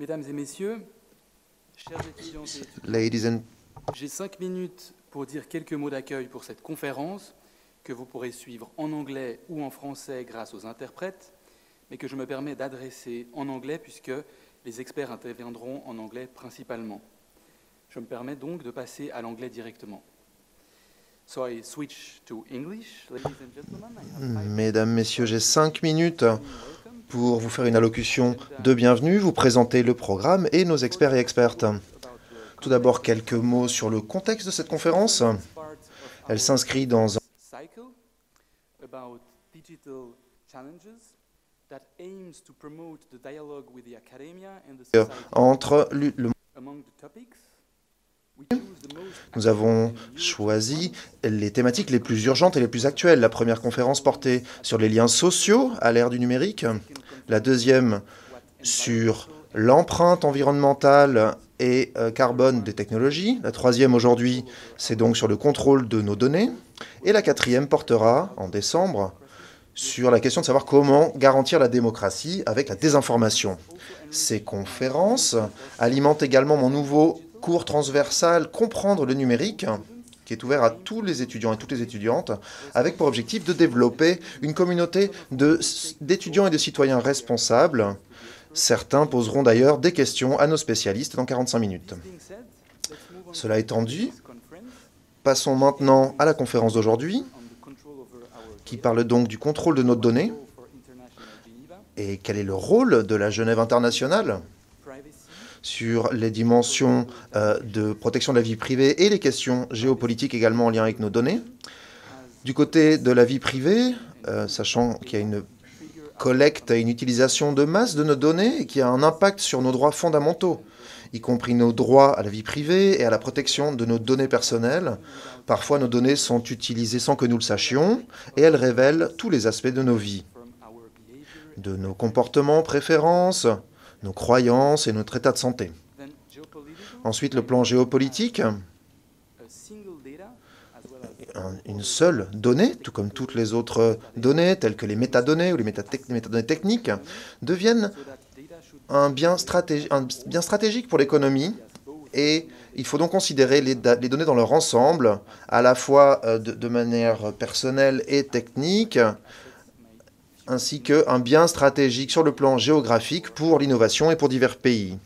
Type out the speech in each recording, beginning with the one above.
Mesdames et messieurs, chers étudiants et étudiantes, Ladies and j'ai 5 minutes pour dire quelques mots d'accueil pour cette conférence que vous pourrez suivre en anglais ou en français grâce aux interprètes, mais que je me permets d'adresser en anglais puisque les experts interviendront en anglais principalement. Je me permets donc de passer à l'anglais directement. So I switch to English. Ladies and gentlemen, I have 5 Mesdames, Messieurs, j'ai 5 minutes pour vous faire une allocution de bienvenue, vous présenter le programme et nos experts et expertes. Tout d'abord, quelques mots sur le contexte de cette conférence. Elle s'inscrit dans cycle about digital challenges that aims to promote the dialogue with the academia and the society. entre Among the topics, we choose the most Nous avons choisi les thématiques les plus urgentes et les plus actuelles. La première conférence portait sur les liens sociaux à l'ère du numérique. La deuxième sur l'empreinte environnementale et carbone des technologies. La troisième aujourd'hui, c'est donc sur le contrôle de nos données. Et la quatrième portera, en décembre, sur la question de savoir comment garantir la démocratie avec la désinformation. Ces conférences alimentent également mon nouveau cours transversal « Comprendre le numérique », qui est ouvert à tous les étudiants et toutes les étudiantes, avec pour objectif de développer une communauté d'étudiants et de citoyens responsables. Certains poseront d'ailleurs des questions à nos spécialistes dans 45 minutes. Cela étant dit, passons maintenant à la conférence d'aujourd'hui, qui parle donc du contrôle de nos données et quel est le rôle de la Genève internationale sur les dimensions de protection de la vie privée et les questions géopolitiques également en lien avec nos données. Du côté de la vie privée, sachant qu'il y a une collecte et une utilisation de masse de nos données et qui a un impact sur nos droits fondamentaux, y compris nos droits à la vie privée et à la protection de nos données personnelles. Parfois, nos données sont utilisées sans que nous le sachions et elles révèlent tous les aspects de nos vies, de nos comportements, préférences, nos croyances et notre état de santé. Ensuite, le plan géopolitique, une seule donnée, tout comme toutes les autres données, telles que les métadonnées ou les métadonnées techniques, deviennent un bien stratégique pour l'économie. Et il faut donc considérer les données dans leur ensemble, à la fois de manière personnelle et technique, ainsi qu'un bien stratégique sur le plan géographique pour l'innovation et pour divers pays.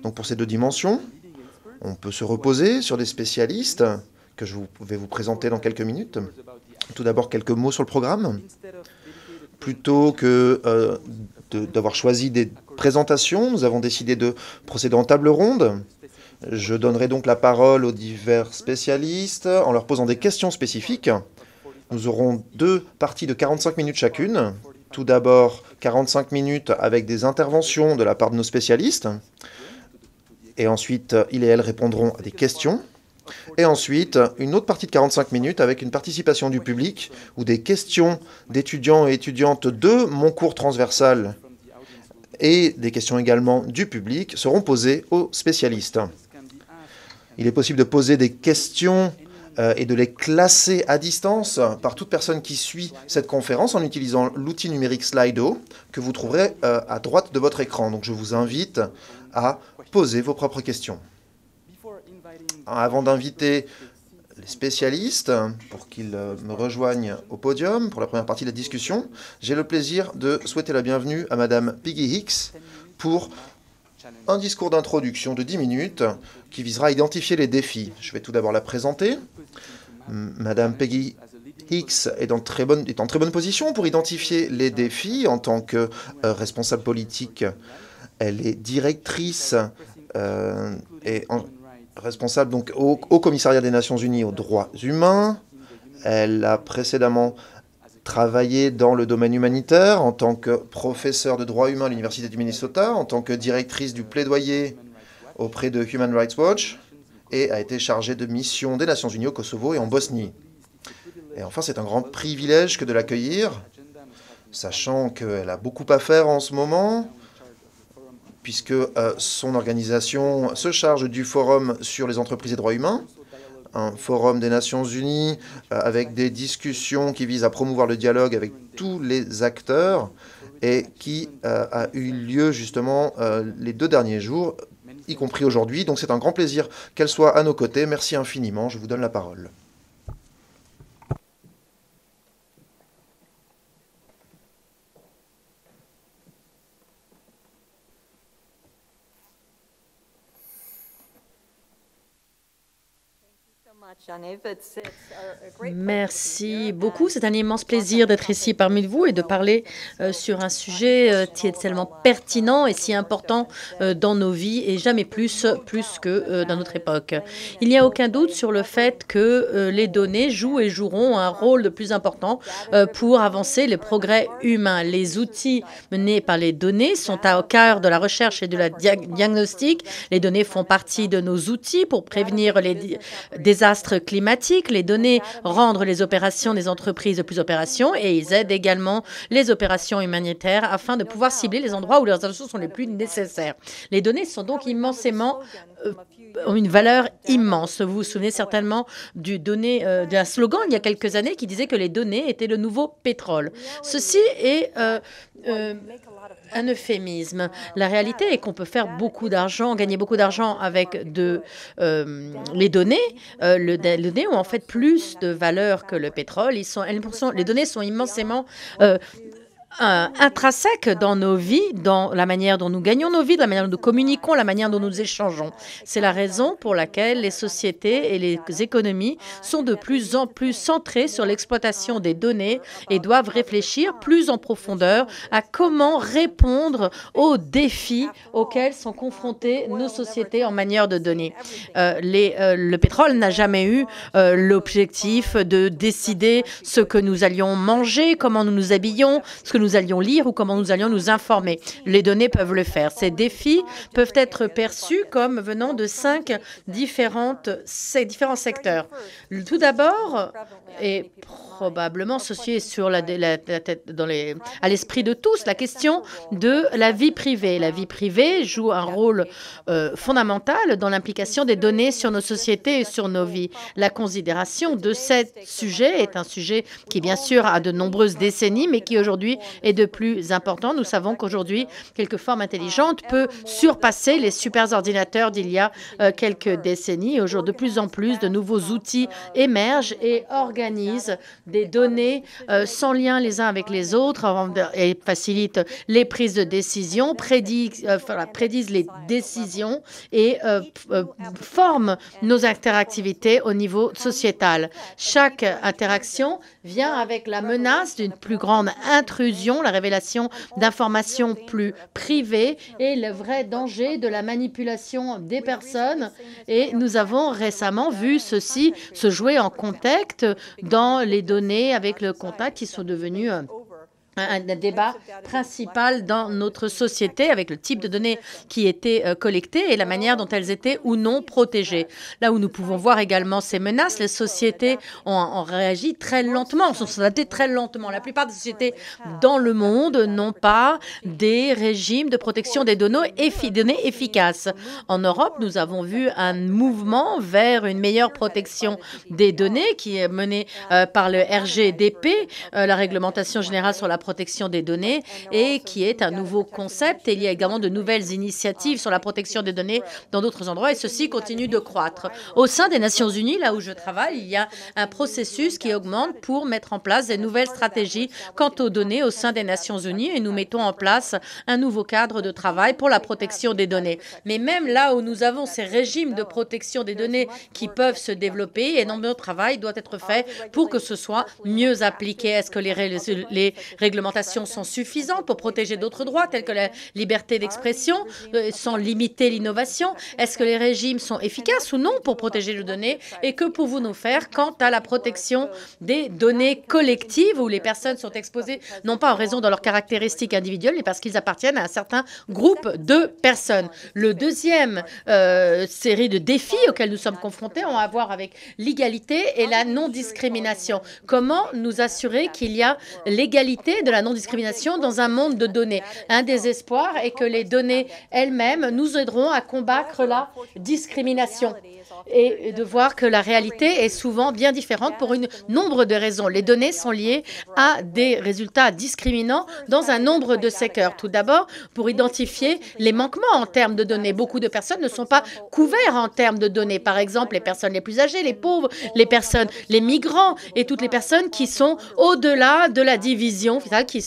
Donc pour ces deux dimensions, on peut se reposer sur des spécialistes que je vais vous présenter dans quelques minutes. Tout d'abord, quelques mots sur le programme. Plutôt que d'avoir choisi des présentations, nous avons décidé de procéder en table ronde. Je donnerai donc la parole aux divers spécialistes en leur posant des questions spécifiques. Nous aurons deux parties de 45 minutes chacune. Tout d'abord, 45 minutes avec des interventions de la part de nos spécialistes. Et ensuite, il et elle répondront à des questions. Et ensuite, une autre partie de 45 minutes avec une participation du public où des questions d'étudiants et étudiantes de mon cours transversal et des questions également du public seront posées aux spécialistes. Il est possible de poser des questions et de les classer à distance par toute personne qui suit cette conférence en utilisant l'outil numérique Slido que vous trouverez à droite de votre écran. Donc je vous invite à poser vos propres questions. Avant d'inviter les spécialistes pour qu'ils me rejoignent au podium pour la première partie de la discussion, j'ai le plaisir de souhaiter la bienvenue à Madame Peggy Hicks pour un discours d'introduction de 10 minutes qui visera à identifier les défis. Je vais tout d'abord la présenter. Madame Peggy Hicks est en très bonne position pour identifier les défis en tant que responsable politique. Elle est directrice et responsable donc au Commissariat des Nations Unies aux droits humains. Elle a précédemment travaillé dans le domaine humanitaire en tant que professeure de droit humain à l'Université du Minnesota, en tant que directrice du plaidoyer auprès de Human Rights Watch et a été chargée de mission des Nations Unies au Kosovo et en Bosnie. Et enfin, c'est un grand privilège que de l'accueillir, sachant qu'elle a beaucoup à faire en ce moment, puisque son organisation se charge du forum sur les entreprises et droits humains, un forum des Nations Unies avec des discussions qui visent à promouvoir le dialogue avec tous les acteurs et qui a eu lieu justement les 2 derniers jours, y compris aujourd'hui. Donc c'est un grand plaisir qu'elle soit à nos côtés. Merci infiniment. Je vous donne la parole. Merci beaucoup. C'est un immense plaisir d'être ici parmi vous et de parler sur un sujet qui est tellement pertinent et si important dans nos vies et jamais plus que dans notre époque. Il n'y a aucun doute sur le fait que les données jouent et joueront un rôle de plus important pour avancer les progrès humains. Les outils menés par les données sont au cœur de la recherche et de la diagnostic. Les données font partie de nos outils pour prévenir les désastres climatiques. Les données rendent les opérations des entreprises plus opérations et ils aident également les opérations humanitaires afin de pouvoir cibler les endroits où leurs ressources sont les plus nécessaires. Les données sont donc immensément ont une valeur immense. Vous vous souvenez certainement d'un slogan il y a quelques années qui disait que les données étaient le nouveau pétrole. Ceci est un euphémisme. La réalité est qu'on peut faire beaucoup d'argent, gagner beaucoup d'argent avec les données. Les données ont en fait plus de valeur que le pétrole. Les données sont immensément intrinsèque dans nos vies, dans la manière dont nous gagnons nos vies, dans la manière dont nous communiquons, la manière dont nous échangeons. C'est la raison pour laquelle les sociétés et les économies sont de plus en plus centrées sur l'exploitation des données et doivent réfléchir plus en profondeur à comment répondre aux défis auxquels sont confrontées nos sociétés en matière de données. Le pétrole n'a jamais eu l'objectif de décider ce que nous allions manger, comment nous nous habillons, ce que nous allions lire ou comment nous allions nous informer. Les données peuvent le faire. Ces défis peuvent être perçus comme venant de 5 différents secteurs. Tout d'abord, et probablement ceci est sur la tête, à l'esprit de tous, la question de la vie privée. La vie privée joue un rôle fondamental dans l'implication des données sur nos sociétés et sur nos vies. La considération de ce sujet est un sujet qui, bien sûr, a de nombreuses décennies, mais qui aujourd'hui est de plus important. Nous savons qu'aujourd'hui, quelque forme intelligente peut surpasser les superordinateurs d'il y a quelques décennies. Aujourd'hui, de plus en plus, de nouveaux outils émergent et organisent des données sans lien les uns avec les autres et facilitent les prises de décision, prédisent les décisions et forment nos interactivités au niveau sociétal. Chaque interaction vient avec la menace d'une plus grande intrusion, la révélation d'informations plus privées et le vrai danger de la manipulation des personnes. Et nous avons récemment vu ceci se jouer en contact dans les données avec le contact qui sont devenus un débat principal dans notre société avec le type de données qui étaient collectées et la manière dont elles étaient ou non protégées. Là où nous pouvons voir également ces menaces, les sociétés ont réagi très lentement, sont adaptées très lentement. La plupart des sociétés dans le monde n'ont pas des régimes de protection des données efficaces. En Europe, nous avons vu un mouvement vers une meilleure protection des données qui est mené par le RGDP, la réglementation générale sur la protection des données, et qui est un nouveau concept. Et il y a également de nouvelles initiatives sur la protection des données dans d'autres endroits, et ceci continue de croître. Au sein des Nations Unies, là où je travaille, il y a un processus qui augmente pour mettre en place des nouvelles stratégies quant aux données au sein des Nations Unies, et nous mettons en place un nouveau cadre de travail pour la protection des données. Mais même là où nous avons ces régimes de protection des données qui peuvent se développer, et notre travail doit être fait pour que ce soit mieux appliqué. Est-ce que les réglementations sont suffisantes pour protéger d'autres droits, tels que la liberté d'expression, sans limiter l'innovation? Est-ce que les régimes sont efficaces ou non pour protéger les données? Et que pouvons-nous faire quant à la protection des données collectives où les personnes sont exposées, non pas en raison de leurs caractéristiques individuelles, mais parce qu'ils appartiennent à un certain groupe de personnes? Le deuxième série de défis auxquels nous sommes confrontés ont à voir avec l'égalité et la non-discrimination. Comment nous assurer qu'il y a l'égalité de la non-discrimination dans un monde de données? Un des espoirs est que les données elles-mêmes nous aideront à combattre la discrimination. et de voir que la réalité est souvent bien différente pour un nombre de raisons. Les données sont liées à des résultats discriminants dans un nombre de secteurs. Tout d'abord, pour identifier les manquements en termes de données. Beaucoup de personnes ne sont pas couvertes en termes de données. Par exemple, les personnes les plus âgées, les pauvres, les migrants et toutes les personnes qui sont au-delà de la division, qui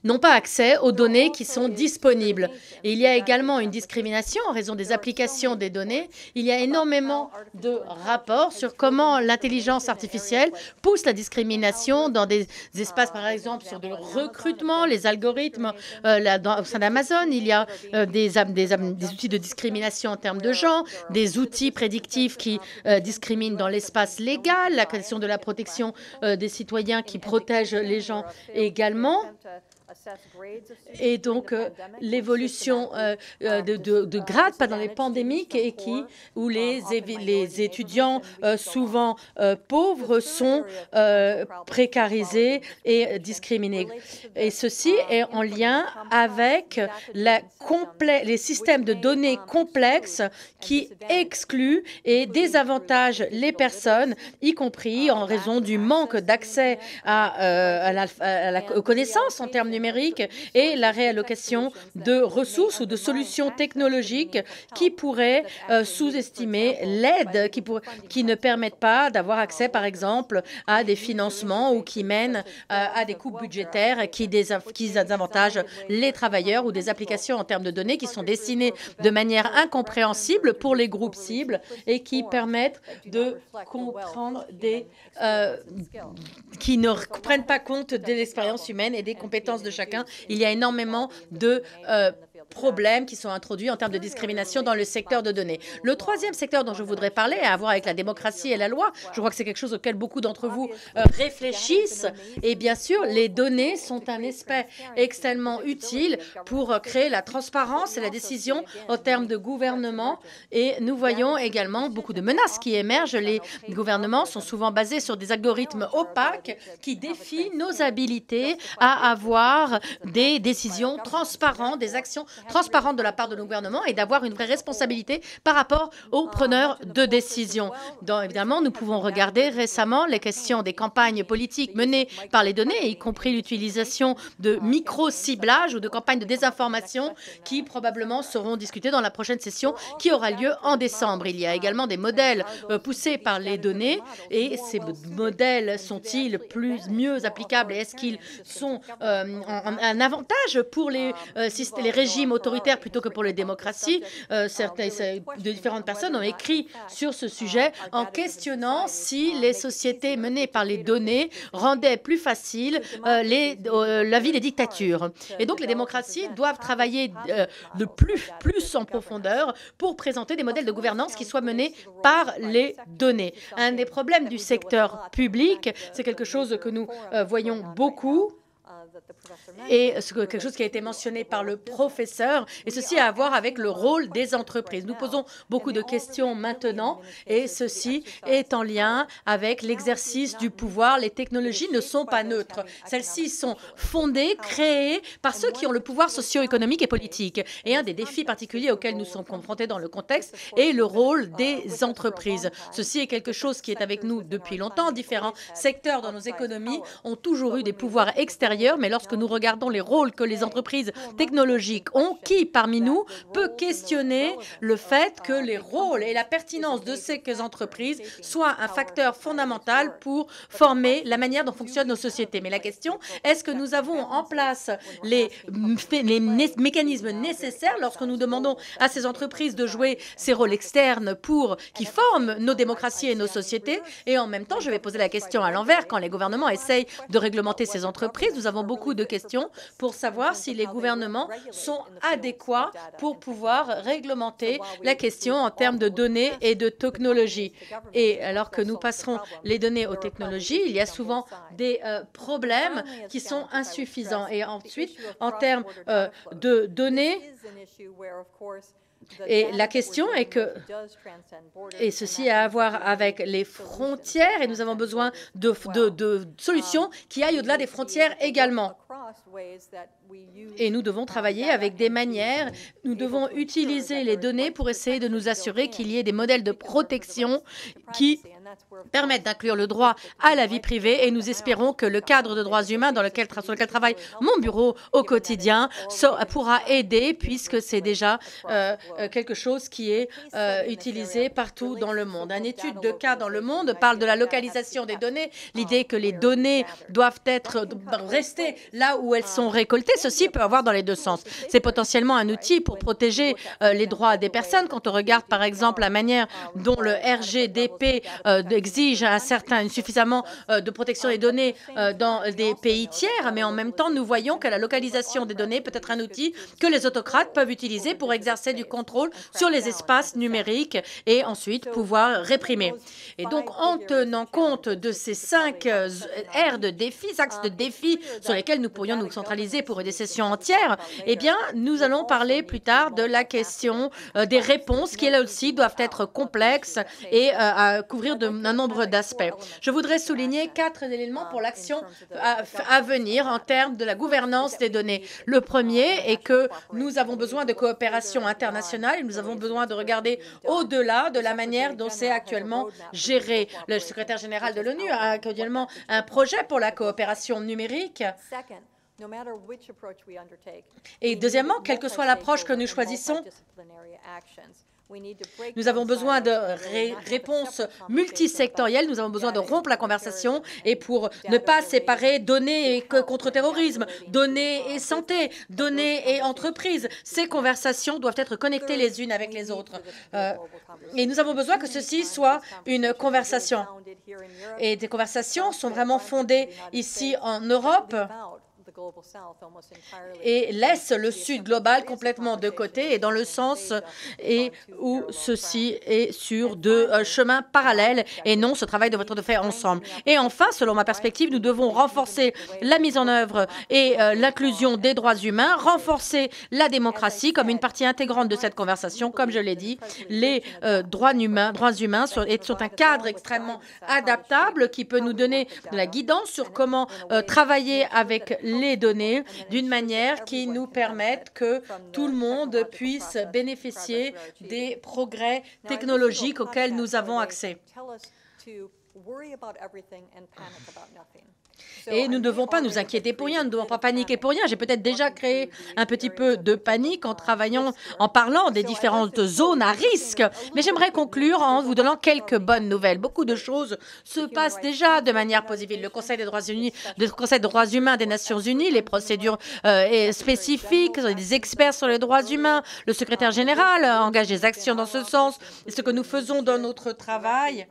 n'ont pas accès aux données qui sont disponibles. Et il y a également une discrimination en raison des applications des données. Il y a énormément de rapports sur comment l'intelligence artificielle pousse la discrimination dans des espaces, par exemple, sur le recrutement, les algorithmes au sein d'Amazon. Il y a des outils de discrimination en termes de genre, des outils prédictifs qui discriminent dans l'espace légal, la question de la protection des citoyens qui protègent les gens également. Et donc, l'évolution de grades pendant les pandémiques où les étudiants souvent pauvres sont précarisés et discriminés. Et ceci est en lien avec les systèmes de données complexes qui excluent et désavantagent les personnes, y compris en raison du manque d'accès aux connaissances en termes numériques et la réallocation de ressources ou de solutions technologiques qui pourraient sous-estimer l'aide, qui ne permettent pas d'avoir accès, par exemple, à des financements ou qui mènent à des coupes budgétaires qui désavantagent les travailleurs ou des applications en termes de données qui sont dessinées de manière incompréhensible pour les groupes cibles et qui permettent de comprendre qui ne prennent pas compte de l'expérience humaine et des compétences de chacun. Il y a énormément de problèmes qui sont introduits en termes de discrimination dans le secteur de données. Le troisième secteur dont je voudrais parler a à voir avec la démocratie et la loi. Je crois que c'est quelque chose auquel beaucoup d'entre vous réfléchissent. Et bien sûr, les données sont un aspect extrêmement utile pour créer la transparence et la décision en termes de gouvernement. Et nous voyons également beaucoup de menaces qui émergent. Les gouvernements sont souvent basés sur des algorithmes opaques qui défient nos habilités à avoir des décisions transparentes, des actions transparentes de la part de nos gouvernements et d'avoir une vraie responsabilité par rapport aux preneurs de décisions. Évidemment, nous pouvons regarder récemment les questions des campagnes politiques menées par les données, y compris l'utilisation de micro-ciblage ou de campagnes de désinformation qui probablement seront discutées dans la prochaine session qui aura lieu en décembre. Il y a également des modèles poussés par les données et ces modèles sont-ils mieux applicables et est-ce qu'ils sont un avantage pour les régimes autoritaires plutôt que pour les démocraties? De différentes personnes ont écrit sur ce sujet en questionnant si les sociétés menées par les données rendaient plus facile la vie des dictatures. Et donc, les démocraties doivent travailler de plus en profondeur pour présenter des modèles de gouvernance qui soient menés par les données. Un des problèmes du secteur public, c'est quelque chose que nous voyons beaucoup, et quelque chose qui a été mentionné par le professeur, et ceci a à voir avec le rôle des entreprises. Nous posons beaucoup de questions maintenant, et ceci est en lien avec l'exercice du pouvoir. Les technologies ne sont pas neutres. Celles-ci sont fondées, créées par ceux qui ont le pouvoir socio-économique et politique. Et un des défis particuliers auxquels nous sommes confrontés dans le contexte est le rôle des entreprises. Ceci est quelque chose qui est avec nous depuis longtemps. Différents secteurs dans nos économies ont toujours eu des pouvoirs extérieurs, mais lorsque nous regardons les rôles que les entreprises technologiques ont, qui parmi nous peut questionner le fait que les rôles et la pertinence de ces entreprises soient un facteur fondamental pour former la manière dont fonctionnent nos sociétés? Mais la question, est-ce que nous avons en place les mécanismes nécessaires lorsque nous demandons à ces entreprises de jouer ces rôles externes qui forment nos démocraties et nos sociétés? Et en même temps, je vais poser la question à l'envers. Quand les gouvernements essayent de réglementer ces entreprises, nous avons beaucoup de questions pour savoir si les gouvernements sont adéquats pour pouvoir réglementer la question en termes de données et de technologies. Et alors que nous passerons les données aux technologies, il y a souvent des problèmes qui sont insuffisants. Et ensuite, en termes de données, et la question est que, et ceci a à voir avec les frontières, et nous avons besoin de solutions qui aillent au-delà des frontières également. Et nous devons travailler avec des manières, nous devons utiliser les données pour essayer de nous assurer qu'il y ait des modèles de protection qui permettent d'inclure le droit à la vie privée, et nous espérons que le cadre de droits humains sur lequel travaille mon bureau au quotidien pourra aider, puisque c'est déjà quelque chose qui est utilisé partout dans le monde. Une étude de cas dans le monde parle de la localisation des données, l'idée que les données doivent rester là où elles sont récoltées. Ceci peut avoir dans les deux sens. C'est potentiellement un outil pour protéger les droits des personnes. Quand on regarde par exemple la manière dont le RGDP exige suffisamment de protection des données dans des pays tiers, mais en même temps, nous voyons que la localisation des données peut être un outil que les autocrates peuvent utiliser pour exercer du contrôle sur les espaces numériques et ensuite pouvoir réprimer. Et donc, en tenant compte de ces 5 aires de défis, axes de défis sur lesquels nous pourrions nous centraliser pour une session entière, eh bien, nous allons parler plus tard de la question des réponses qui, elles aussi, doivent être complexes et couvrir un nombre d'aspects. Je voudrais souligner 4 éléments pour l'action à venir en termes de la gouvernance des données. Le premier est que nous avons besoin de coopération internationale et nous avons besoin de regarder au-delà de la manière dont c'est actuellement géré. Le secrétaire général de l'ONU a actuellement un projet pour la coopération numérique. Et deuxièmement, quelle que soit l'approche que nous choisissons, nous avons besoin de réponses multisectorielles, nous avons besoin de rompre la conversation et pour ne pas séparer données et contre-terrorisme, données et santé, données et entreprises. Ces conversations doivent être connectées les unes avec les autres. Et nous avons besoin que ceci soit une conversation. Et des conversations sont vraiment fondées ici en Europe et laisse le Sud global complètement de côté et dans le sens où ceci est sur 2 chemins parallèles et non ce travail doit être fait ensemble. Et enfin, selon ma perspective, nous devons renforcer la mise en œuvre et l'inclusion des droits humains, renforcer la démocratie comme une partie intégrante de cette conversation. Comme je l'ai dit, les droits humains sont un cadre extrêmement adaptable qui peut nous donner de la guidance sur comment travailler avec les données d'une manière qui nous permette que tout le monde puisse bénéficier des progrès technologiques auxquels nous avons accès. Et nous ne devons pas nous inquiéter pour rien, nous ne devons pas paniquer pour rien. J'ai peut-être déjà créé un petit peu de panique en parlant des différentes zones à risque, mais j'aimerais conclure en vous donnant quelques bonnes nouvelles. Beaucoup de choses se passent déjà de manière positive. Le Conseil des droits humains des Nations Unies, les procédures spécifiques, les experts sur les droits humains, le secrétaire général engage des actions dans ce sens. Et ce que nous faisons dans notre travail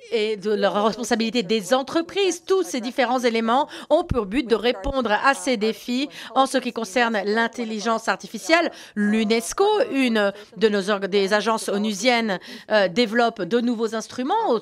et de la responsabilité des entreprises. Tous ces différents éléments ont pour but de répondre à ces défis en ce qui concerne l'intelligence artificielle. L'UNESCO, une de des agences onusiennes, développe de nouveaux instruments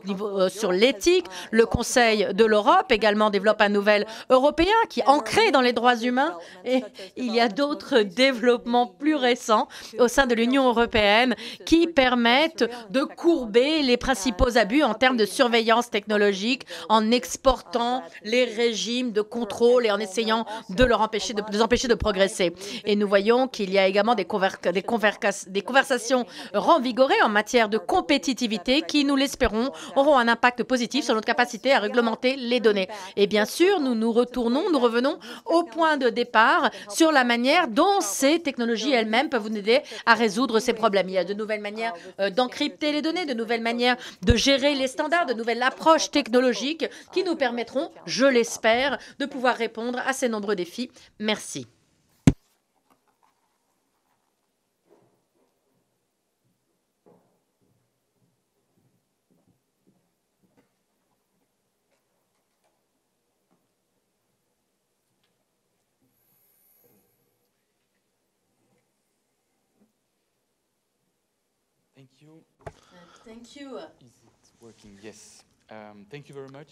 sur l'éthique. Le Conseil de l'Europe également développe un nouvel européen qui est ancré dans les droits humains. Et il y a d'autres développements plus récents au sein de l'Union européenne qui permettent de courber les principaux abus en termes de surveillance technologique en exportant les régimes de contrôle et en essayant de les empêcher de progresser. Et nous voyons qu'il y a également des conversations renvigorées en matière de compétitivité qui, nous l'espérons, auront un impact positif sur notre capacité à réglementer les données. Et bien sûr, nous revenons au point de départ sur la manière dont ces technologies elles-mêmes peuvent nous aider à résoudre ces problèmes. Il y a de nouvelles manières d'encrypter les données, de nouvelles manières de gérer les standards, de nouvelles approches technologiques qui nous permettront, je l'espère, de pouvoir répondre à ces nombreux défis. Merci.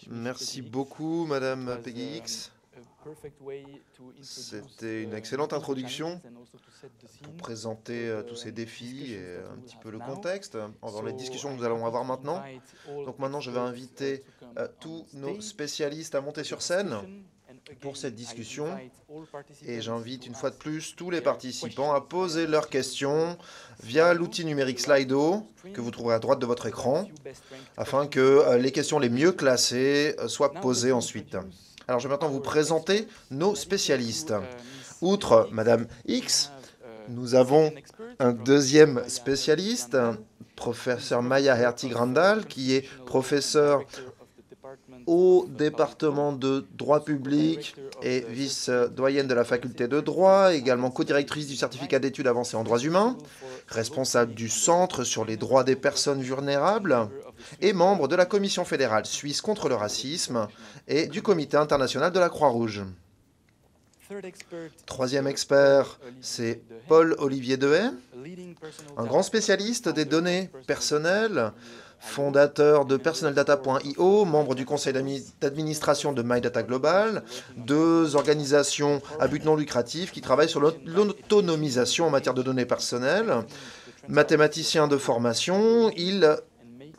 Merci beaucoup, Madame Peggy Hicks. C'était une excellente introduction pour présenter tous ces défis et un petit peu le contexte dans les discussions que nous allons avoir maintenant. Donc maintenant, je vais inviter tous nos spécialistes à monter sur scène pour cette discussion et j'invite une fois de plus tous les participants à poser leurs questions via l'outil numérique Slido que vous trouverez à droite de votre écran afin que les questions les mieux classées soient posées ensuite. Alors je vais maintenant vous présenter nos spécialistes. Outre Madame X, nous avons un deuxième spécialiste, professeur Maya Hertig-Randall, qui est professeur au département de droit public et vice-doyenne de la faculté de droit, également co-directrice du certificat d'études avancées en droits humains, responsable du Centre sur les droits des personnes vulnérables et membre de la Commission fédérale suisse contre le racisme et du Comité international de la Croix-Rouge. Troisième expert, c'est Paul-Olivier Dehaye, un grand spécialiste des données personnelles, fondateur de personaldata.io, membre du conseil d'administration de MyData Global, deux organisations à but non lucratif qui travaillent sur l'autonomisation en matière de données personnelles. Mathématicien de formation, il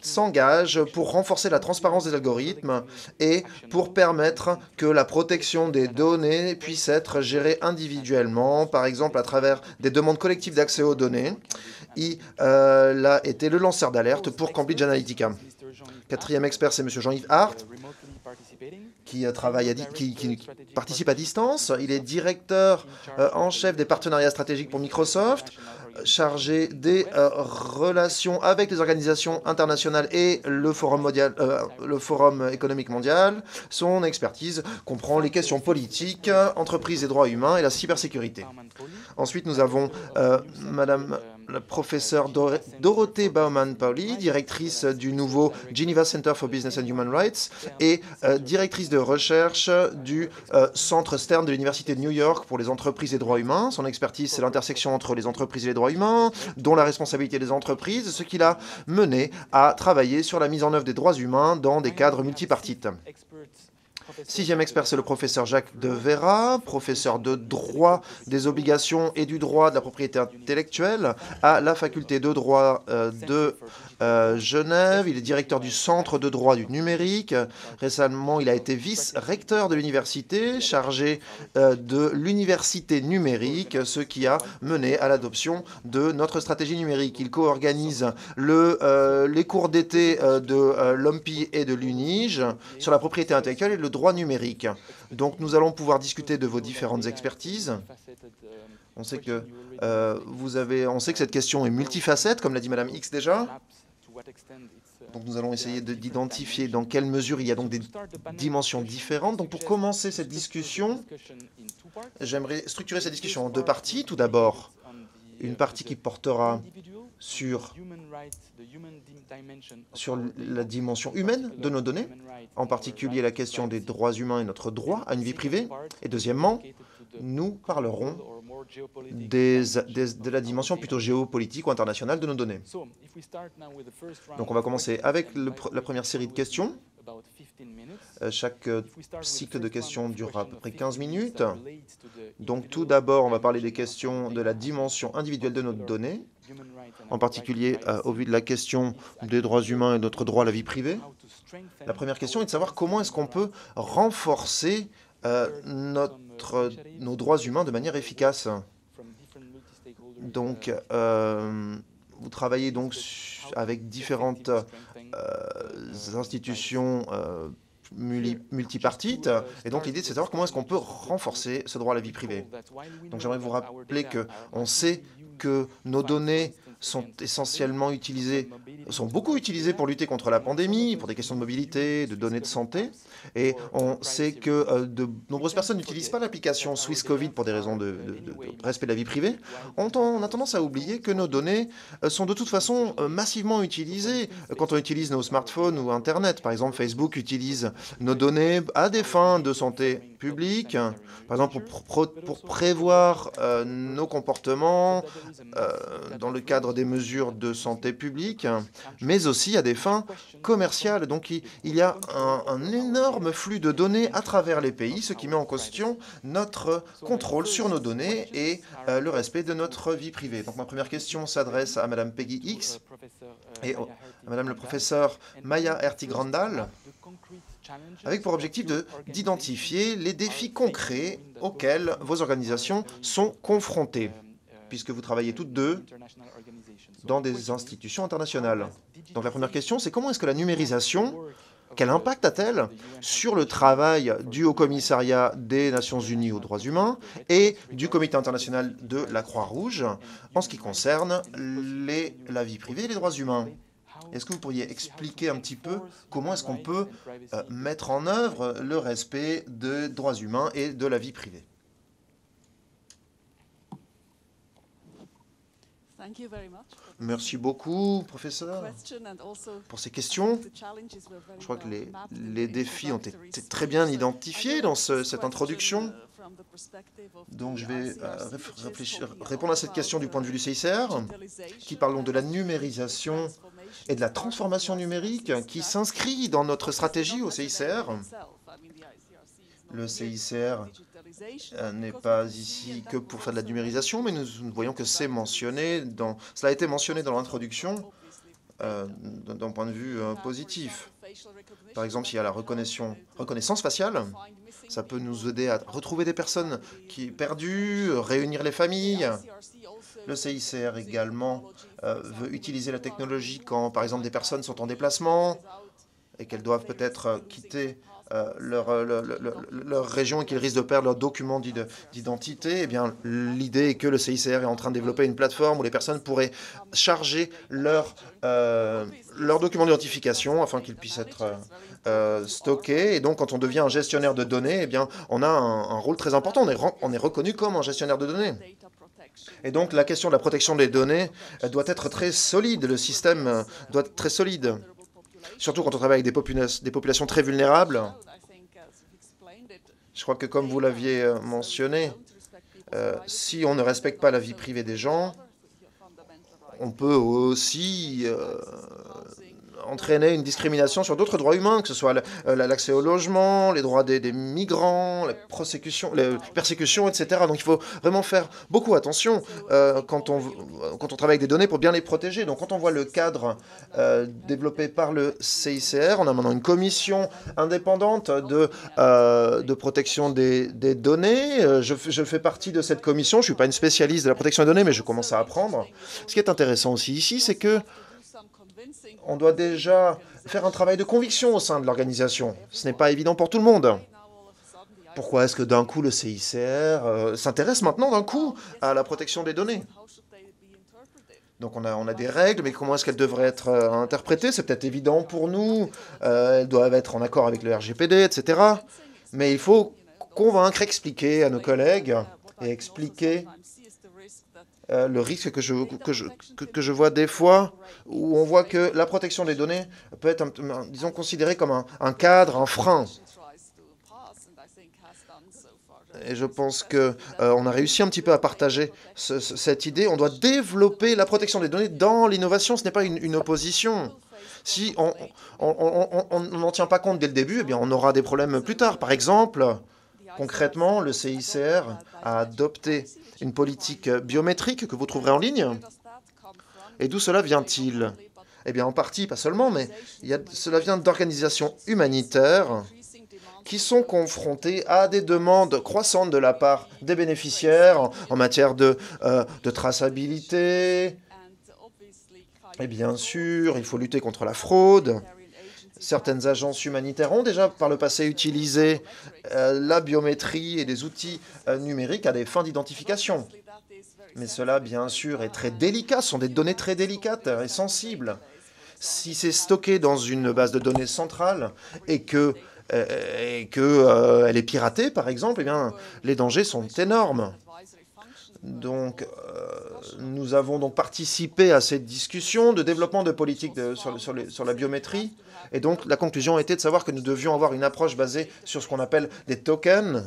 s'engage pour renforcer la transparence des algorithmes et pour permettre que la protection des données puisse être gérée individuellement, par exemple à travers des demandes collectives d'accès aux données. Il a été le lanceur d'alerte pour Cambridge Analytica. Quatrième expert, c'est M. Jean-Yves Hart, qui participe à distance. Il est directeur en chef des partenariats stratégiques pour Microsoft, chargé des relations avec les organisations internationales et le Forum économique mondial. Son expertise comprend les questions politiques, entreprises et droits humains et la cybersécurité. Ensuite, nous avons Madame la professeure Dorothée Baumann-Pauli, directrice du nouveau Geneva Center for Business and Human Rights et directrice de recherche du Centre Stern de l'Université de New York pour les entreprises et droits humains. Son expertise, c'est l'intersection entre les entreprises et les droits humains, dont la responsabilité des entreprises, ce qui l'a mené à travailler sur la mise en œuvre des droits humains dans des cadres multipartites. Sixième expert, c'est le professeur Jacques de Vera, professeur de droit des obligations et du droit de la propriété intellectuelle à la faculté de droit de Genève. Il est directeur du Centre de droit du numérique. Récemment, il a été vice-recteur de l'université, chargé de l'université numérique, ce qui a mené à l'adoption de notre stratégie numérique. Il co-organise les cours d'été de l'OMPI et de l'UNIGE sur la propriété intellectuelle et le droit numérique. Donc nous allons pouvoir discuter de vos différentes expertises. On sait que cette question est multifacette, comme l'a dit Madame X déjà. Donc nous allons essayer d'identifier dans quelle mesure il y a donc des dimensions différentes. Donc pour commencer cette discussion, j'aimerais structurer cette discussion en deux parties. Tout d'abord, une partie qui portera sur la dimension humaine de nos données, en particulier la question des droits humains et notre droit à une vie privée. Et deuxièmement, nous parlerons de la dimension plutôt géopolitique ou internationale de nos données. Donc on va commencer avec la première série de questions. Chaque cycle de questions durera à peu près 15 minutes. Donc tout d'abord, on va parler des questions de la dimension individuelle de nos données, en particulier au vu de la question des droits humains et notre droit à la vie privée. La première question est de savoir comment est-ce qu'on peut renforcer nos droits humains de manière efficace. Donc, vous travaillez donc avec différentes institutions multipartites, et donc l'idée c'est de savoir comment est-ce qu'on peut renforcer ce droit à la vie privée. Donc j'aimerais vous rappeler qu'on sait que nos données sont beaucoup utilisées pour lutter contre la pandémie, pour des questions de mobilité, de données de santé, et on sait que de nombreuses personnes n'utilisent pas l'application Swiss Covid pour des raisons de respect de la vie privée. On a tendance à oublier que nos données sont de toute façon massivement utilisées quand on utilise nos smartphones ou Internet. Par exemple, Facebook utilise nos données à des fins de santé publique, par exemple pour prévoir nos comportements dans le cadre des mesures de santé publique, mais aussi à des fins commerciales. Donc il y a un énorme flux de données à travers les pays, ce qui met en question notre contrôle sur nos données et le respect de notre vie privée. Donc ma première question s'adresse à Madame Peggy Hicks et à Madame le professeur Maya Hertig-Randall, avec pour objectif d'identifier les défis concrets auxquels vos organisations sont confrontées, puisque vous travaillez toutes deux dans des institutions internationales. Donc la première question, c'est comment est-ce que la numérisation, quel impact a-t-elle sur le travail du Haut-Commissariat des Nations Unies aux droits humains et du Comité international de la Croix-Rouge en ce qui concerne la vie privée et les droits humains? Est-ce que vous pourriez expliquer un petit peu comment est-ce qu'on peut mettre en œuvre le respect des droits humains et de la vie privée? Merci beaucoup, professeur, pour ces questions. Je crois que les défis ont été très bien identifiés dans cette introduction. Donc je vais répondre à cette question du point de vue du CICR, qui parle donc de la numérisation et de la transformation numérique qui s'inscrit dans notre stratégie au CICR. Le CICR n'est pas ici que pour faire de la numérisation, mais nous voyons que c'est mentionné cela a été mentionné dans l'introduction d'un point de vue positif. Par exemple, s'il y a la reconnaissance faciale, ça peut nous aider à retrouver des personnes perdues, réunir les familles. Le CICR également veut utiliser la technologie quand, par exemple, des personnes sont en déplacement et qu'elles doivent peut-être quitter leur région et qu'ils risquent de perdre leurs documents d'identité. Eh bien, l'idée est que le CICR est en train de développer une plateforme où les personnes pourraient charger leurs documents d'identification afin qu'ils puissent être stockés. Et donc, quand on devient un gestionnaire de données, eh bien, on a un rôle très important. On est reconnu comme un gestionnaire de données. Et donc, la question de la protection des données doit être très solide. Le système doit être très solide. Surtout quand on travaille avec des populations très vulnérables. Je crois que comme vous l'aviez mentionné, si on ne respecte pas la vie privée des gens, on peut aussi entraîner une discrimination sur d'autres droits humains, que ce soit l'accès au logement, les droits des migrants, les persécutions, etc. Donc il faut vraiment faire beaucoup attention quand on travaille avec des données pour bien les protéger. Donc quand on voit le cadre développé par le CICR, on a maintenant une commission indépendante de protection des données. Je fais partie de cette commission. Je ne suis pas une spécialiste de la protection des données, mais je commence à apprendre. Ce qui est intéressant aussi ici, c'est que on doit déjà faire un travail de conviction au sein de l'organisation. Ce n'est pas évident pour tout le monde. Pourquoi est-ce que d'un coup le CICR s'intéresse maintenant d'un coup à la protection des données? Donc on a des règles, mais comment est-ce qu'elles devraient être interprétées? C'est peut-être évident pour nous. Elles doivent être en accord avec le RGPD, etc. Mais il faut convaincre, expliquer à nos collègues et expliquer le risque que je vois des fois, où on voit que la protection des données peut être, disons, considérée comme un cadre, un frein. Et je pense qu'on a réussi un petit peu à partager cette idée. On doit développer la protection des données dans l'innovation. Ce n'est pas une opposition. Si on n'en tient pas compte dès le début, eh bien, on aura des problèmes plus tard. Par exemple, concrètement, le CICR a adopté une politique biométrique que vous trouverez en ligne. Et d'où cela vient-il? Eh bien, en partie, pas seulement, mais cela vient d'organisations humanitaires qui sont confrontées à des demandes croissantes de la part des bénéficiaires en matière de traçabilité. Et bien sûr, il faut lutter contre la fraude. Certaines agences humanitaires ont déjà par le passé utilisé la biométrie et des outils numériques à des fins d'identification. Mais cela, bien sûr, est très délicat. Ce sont des données très délicates et sensibles. Si c'est stocké dans une base de données centrale et qu'elle est piratée, par exemple, eh bien, les dangers sont énormes. Donc, nous avons donc participé à cette discussion de développement de politiques sur la biométrie. Et donc, la conclusion était de savoir que nous devions avoir une approche basée sur ce qu'on appelle des tokens.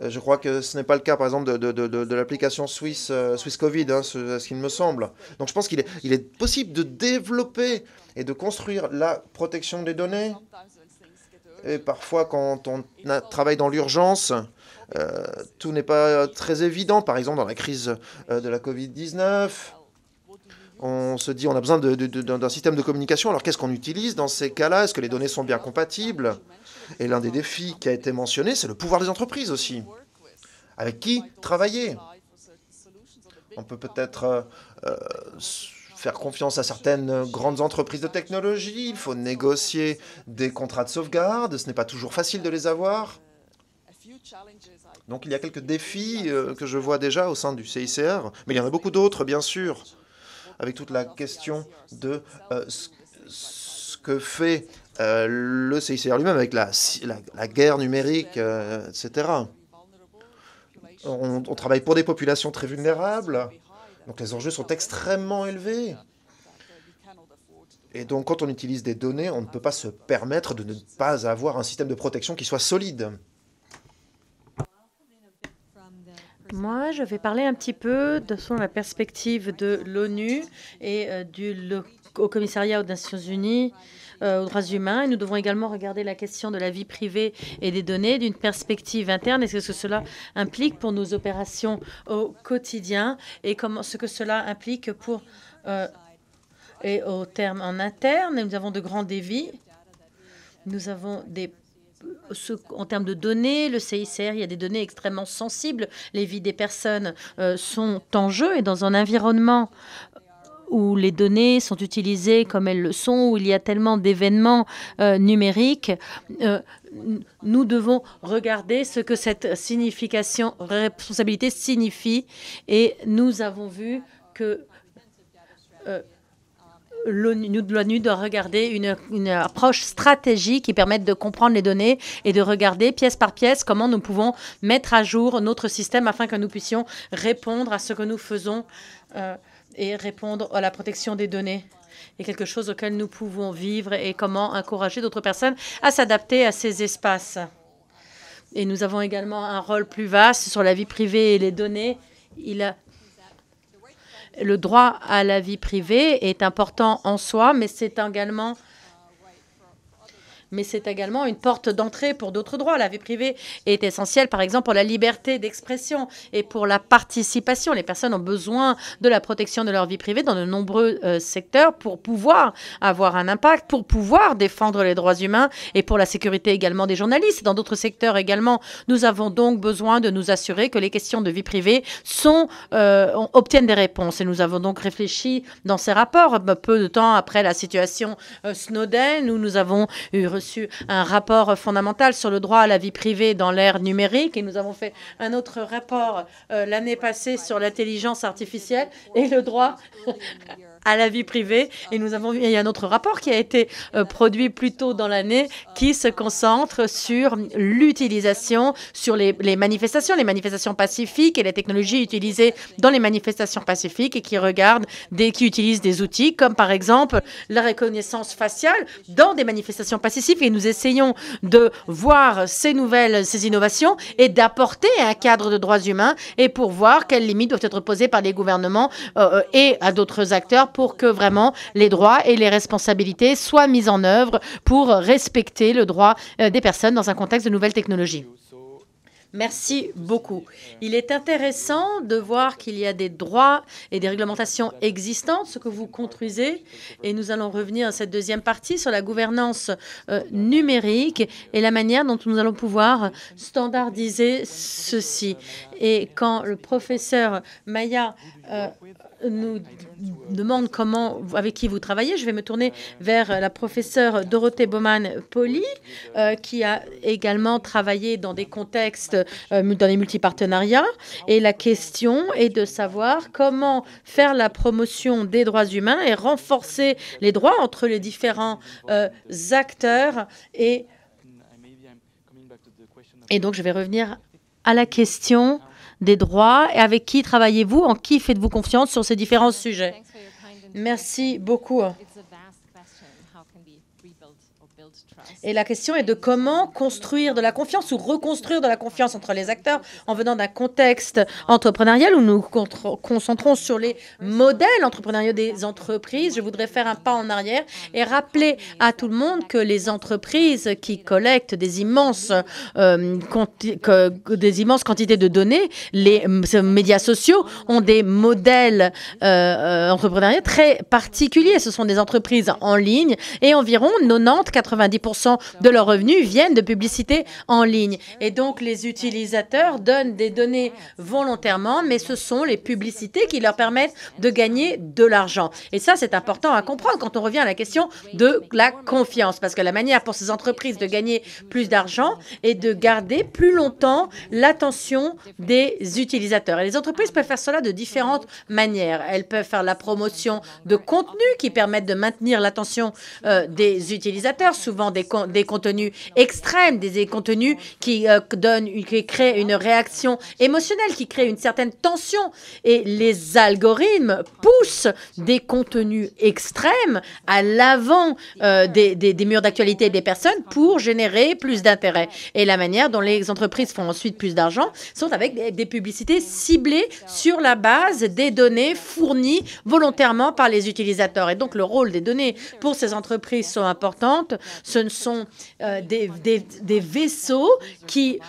Je crois que ce n'est pas le cas, par exemple, de l'application Swiss Covid, hein, ce qu'il me semble. Donc, je pense qu'il est possible de développer et de construire la protection des données. Et parfois, quand on travaille dans l'urgence, tout n'est pas très évident. Par exemple, dans la crise de la Covid-19, on se dit on a besoin d'un système de communication. Alors, qu'est-ce qu'on utilise dans ces cas-là? Est-ce que les données sont bien compatibles? Et l'un des défis qui a été mentionné, c'est le pouvoir des entreprises aussi. Avec qui travailler? On peut peut-être faire confiance à certaines grandes entreprises de technologie. Il faut négocier des contrats de sauvegarde. Ce n'est pas toujours facile de les avoir. Donc il y a quelques défis que je vois déjà au sein du CICR, mais il y en a beaucoup d'autres, bien sûr, avec toute la question de ce que fait le CICR lui-même avec la guerre numérique, etc. On travaille pour des populations très vulnérables, donc les enjeux sont extrêmement élevés. Et donc quand on utilise des données, on ne peut pas se permettre de ne pas avoir un système de protection qui soit solide. Moi, je vais parler un petit peu de la perspective de l'ONU et du Haut Commissariat aux Nations Unies aux droits humains. Et nous devons également regarder la question de la vie privée et des données d'une perspective interne et ce que cela implique pour nos opérations au quotidien et ce que cela implique pour et au terme en interne. Nous avons de grands défis. Nous avons en termes de données, le CICR, il y a des données extrêmement sensibles. Les vies des personnes sont en jeu et dans un environnement où les données sont utilisées comme elles le sont, où il y a tellement d'événements numériques, nous devons regarder ce que cette responsabilité signifie. Et nous avons vu que l'ONU doit regarder une approche stratégique qui permette de comprendre les données et de regarder pièce par pièce comment nous pouvons mettre à jour notre système afin que nous puissions répondre à ce que nous faisons et répondre à la protection des données. Et quelque chose auquel nous pouvons vivre et comment encourager d'autres personnes à s'adapter à ces espaces. Et nous avons également un rôle plus vaste sur la vie privée et les données. Le droit à la vie privée est important en soi, mais c'est également une porte d'entrée pour d'autres droits. La vie privée est essentielle, par exemple, pour la liberté d'expression et pour la participation. Les personnes ont besoin de la protection de leur vie privée dans de nombreux secteurs pour pouvoir avoir un impact, pour pouvoir défendre les droits humains et pour la sécurité également des journalistes. Dans d'autres secteurs également, nous avons donc besoin de nous assurer que les questions de vie privée obtiennent des réponses. Et nous avons donc réfléchi dans ces rapports, peu de temps après la situation Snowden, où nous avons reçu un rapport fondamental sur le droit à la vie privée dans l'ère numérique et nous avons fait un autre rapport l'année passée sur l'intelligence artificielle et le droit à la vie privée. Et il y a un autre rapport qui a été produit plus tôt dans l'année qui se concentre sur l'utilisation, sur les manifestations pacifiques et les technologies utilisées dans les manifestations pacifiques et qui utilisent des outils comme par exemple la reconnaissance faciale dans des manifestations pacifiques. Et nous essayons de voir ces innovations et d'apporter un cadre de droits humains et pour voir quelles limites doivent être posées par les gouvernements et à d'autres acteurs pour que vraiment les droits et les responsabilités soient mis en œuvre pour respecter le droit des personnes dans un contexte de nouvelles technologies. Merci beaucoup. Il est intéressant de voir qu'il y a des droits et des réglementations existantes, ce que vous construisez, et nous allons revenir à cette deuxième partie sur la gouvernance numérique et la manière dont nous allons pouvoir standardiser ceci. Et quand le professeur Maya nous demande avec qui vous travaillez, je vais me tourner vers la professeure Dorothée Baumann-Poli, qui a également travaillé dans des contextes, dans les multipartenariats. Et la question est de savoir comment faire la promotion des droits humains et renforcer les droits entre les différents acteurs. Et donc, je vais revenir à la question des droits et avec qui travaillez-vous? En qui faites-vous confiance sur ces différents sujets? Merci beaucoup. Et la question est de comment construire de la confiance ou reconstruire de la confiance entre les acteurs en venant d'un contexte entrepreneurial où nous concentrons sur les modèles entrepreneuriaux des entreprises. Je voudrais faire un pas en arrière et rappeler à tout le monde que les entreprises qui collectent des immenses quantités de données, les médias sociaux ont des modèles entrepreneuriaux très particuliers. Ce sont des entreprises en ligne et environ 90-90% de leurs revenus viennent de publicité en ligne. Et donc, les utilisateurs donnent des données volontairement, mais ce sont les publicités qui leur permettent de gagner de l'argent. Et ça, c'est important à comprendre quand on revient à la question de la confiance, parce que la manière pour ces entreprises de gagner plus d'argent est de garder plus longtemps l'attention des utilisateurs. Et les entreprises peuvent faire cela de différentes manières. Elles peuvent faire la promotion de contenus qui permettent de maintenir l'attention des utilisateurs, souvent des contenus extrêmes, des contenus qui créent une réaction émotionnelle, qui créent une certaine tension. Et les algorithmes poussent des contenus extrêmes à l'avant des murs d'actualité des personnes pour générer plus d'intérêt. Et la manière dont les entreprises font ensuite plus d'argent sont avec des publicités ciblées sur la base des données fournies volontairement par les utilisateurs. Et donc, le rôle des données pour ces entreprises sont importantes. Ce sont des vaisseaux qui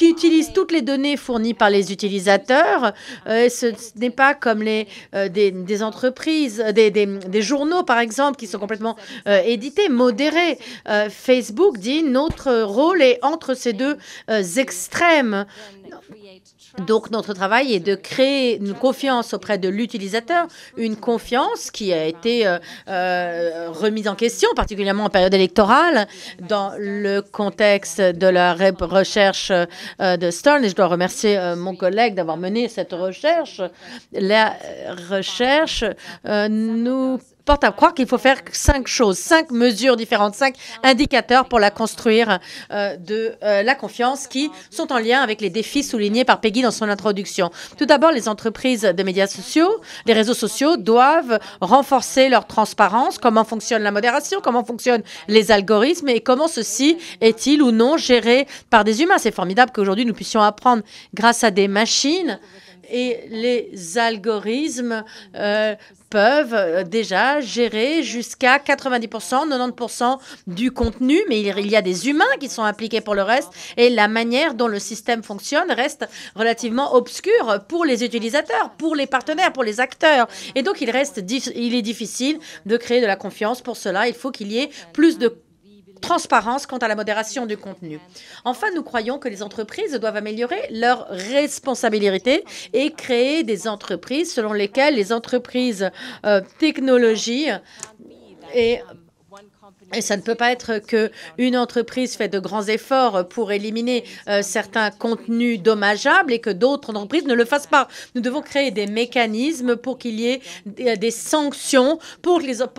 utilisent toutes les données fournies par les utilisateurs. Ce n'est pas comme des entreprises, des journaux, par exemple, qui sont complètement édités, modérés. Facebook dit notre rôle est entre ces deux extrêmes. Donc, notre travail est de créer une confiance auprès de l'utilisateur, une confiance qui a été remise en question, particulièrement en période électorale, dans le contexte de la recherche de Stern. Et je dois remercier mon collègue d'avoir mené cette recherche. La recherche nous porte à croire qu'il faut faire 5 choses, 5 mesures différentes, 5 indicateurs pour la construire de la confiance qui sont en lien avec les défis soulignés par Peggy dans son introduction. Tout d'abord, les entreprises de médias sociaux, les réseaux sociaux doivent renforcer leur transparence, comment fonctionne la modération, comment fonctionnent les algorithmes et comment ceci est-il ou non géré par des humains. C'est formidable qu'aujourd'hui nous puissions apprendre grâce à des machines et les algorithmes peuvent déjà gérer jusqu'à 90%, 90% du contenu, mais il y a des humains qui sont impliqués pour le reste et la manière dont le système fonctionne reste relativement obscure pour les utilisateurs, pour les partenaires, pour les acteurs. Et donc, il est difficile de créer de la confiance. Pour cela, il faut qu'il y ait plus de transparence quant à la modération du contenu. Enfin, nous croyons que les entreprises doivent améliorer leur responsabilité et créer des entreprises selon lesquelles les entreprises technologie et ça ne peut pas être qu'une entreprise fait de grands efforts pour éliminer certains contenus dommageables et que d'autres entreprises ne le fassent pas. Nous devons créer des mécanismes pour qu'il y ait des sanctions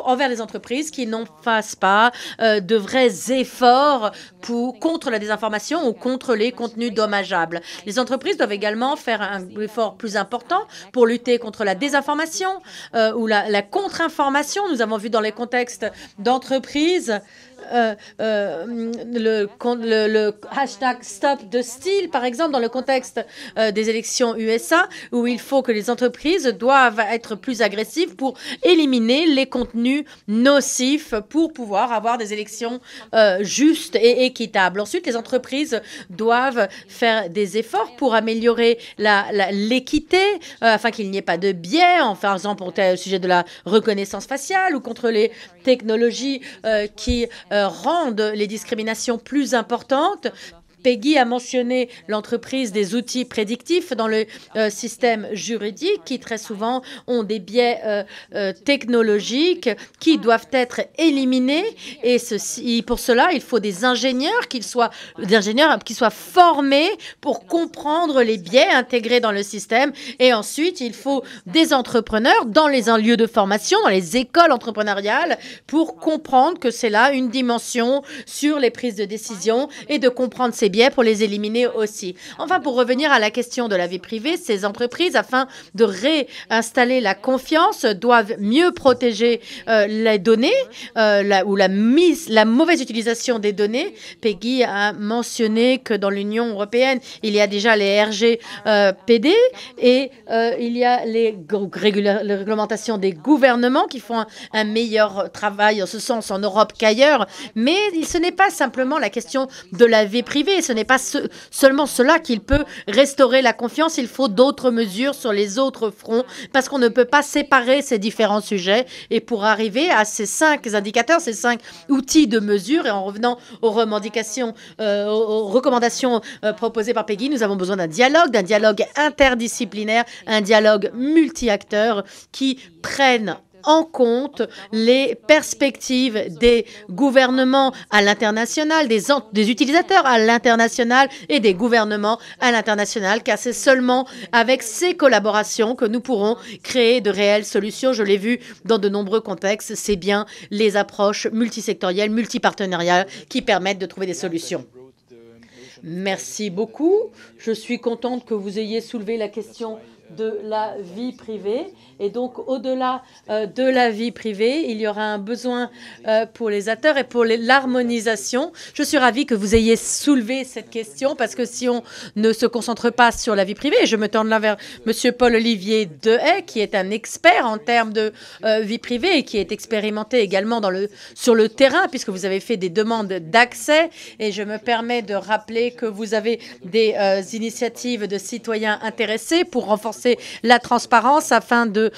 envers les entreprises qui n'en fassent pas de vrais efforts contre la désinformation ou contre les contenus dommageables. Les entreprises doivent également faire un effort plus important pour lutter contre la désinformation ou la contre-information. Nous avons vu dans les contextes d'entreprises le hashtag Stop the Steal, par exemple, dans le contexte des élections USA, où il faut que les entreprises doivent être plus agressives pour éliminer les contenus nocifs pour pouvoir avoir des élections justes et équitables. Ensuite, les entreprises doivent faire des efforts pour améliorer l'équité, afin qu'il n'y ait pas de biais, par exemple, au sujet de la reconnaissance faciale ou contre les technologies qui rendent les discriminations plus importantes. Peggy a mentionné l'entreprise des outils prédictifs dans le système juridique qui très souvent ont des biais technologiques qui doivent être éliminés et pour cela il faut des ingénieurs qui soient formés pour comprendre les biais intégrés dans le système et ensuite il faut des entrepreneurs dans les lieux de formation, dans les écoles entrepreneuriales pour comprendre que c'est là une dimension sur les prises de décision et de comprendre ces biais pour les éliminer aussi. Enfin, pour revenir à la question de la vie privée, ces entreprises, afin de réinstaller la confiance, doivent mieux protéger les données ou la mauvaise utilisation des données. Peggy a mentionné que dans l'Union européenne, il y a déjà les RGPD et il y a les réglementations des gouvernements qui font un meilleur travail en ce sens en Europe qu'ailleurs. Mais ce n'est pas simplement la question de la vie privée. Ce n'est pas seulement cela qui peut restaurer la confiance. Il faut d'autres mesures sur les autres fronts parce qu'on ne peut pas séparer ces différents sujets. Et pour arriver à ces 5 indicateurs, ces 5 outils de mesure, et en revenant aux recommandations proposées par Peggy, nous avons besoin d'un dialogue interdisciplinaire, un dialogue multi-acteurs qui prenne en compte les perspectives des gouvernements à l'international, des utilisateurs à l'international et des gouvernements à l'international, car c'est seulement avec ces collaborations que nous pourrons créer de réelles solutions. Je l'ai vu dans de nombreux contextes, c'est bien les approches multisectorielles, multipartenariales qui permettent de trouver des solutions. Merci beaucoup. Je suis contente que vous ayez soulevé la question de la vie privée. Et donc, au-delà de la vie privée, il y aura un besoin pour les acteurs et pour l'harmonisation. Je suis ravie que vous ayez soulevé cette question parce que si on ne se concentre pas sur la vie privée, et je me tourne là vers M. Paul-Olivier Dehaye, qui est un expert en termes de vie privée et qui est expérimenté également sur le terrain, puisque vous avez fait des demandes d'accès. Et je me permets de rappeler que vous avez des initiatives de citoyens intéressés pour renforcer la transparence afin de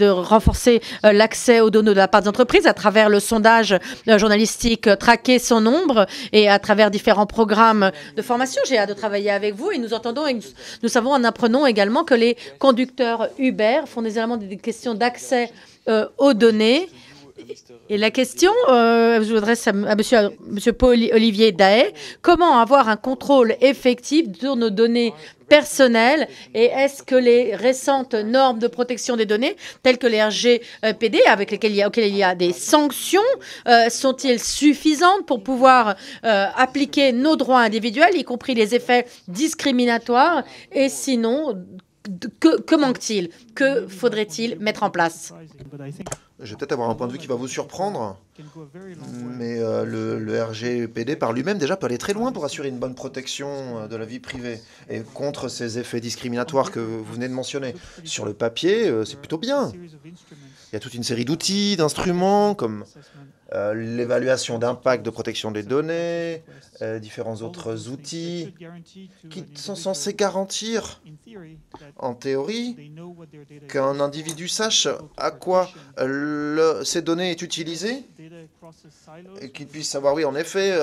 renforcer l'accès aux données de la part des entreprises à travers le sondage journalistique Traquer son ombre et à travers différents programmes de formation. J'ai hâte de travailler avec vous et nous entendons et nous savons, en apprenons également que les conducteurs Uber font des questions d'accès aux données. Et la question, je m'adresse à monsieur Paul-Olivier Dehaye, comment avoir un contrôle effectif sur nos données personnelles et est-ce que les récentes normes de protection des données, telles que les RGPD, auxquelles il y a des sanctions, sont-ils suffisantes pour pouvoir appliquer nos droits individuels, y compris les effets discriminatoires? Et sinon, que manque-t-il? Que faudrait-il mettre en place? Je vais peut-être avoir un point de vue qui va vous surprendre, mais le RGPD par lui-même déjà peut aller très loin pour assurer une bonne protection de la vie privée et contre ces effets discriminatoires que vous venez de mentionner. Sur le papier, c'est plutôt bien. Il y a toute une série d'outils, d'instruments comme l'évaluation d'impact de protection des données, différents autres outils qui sont censés garantir, en théorie, qu'un individu sache à quoi ces données est utilisées et qu'il puisse savoir, oui, en effet,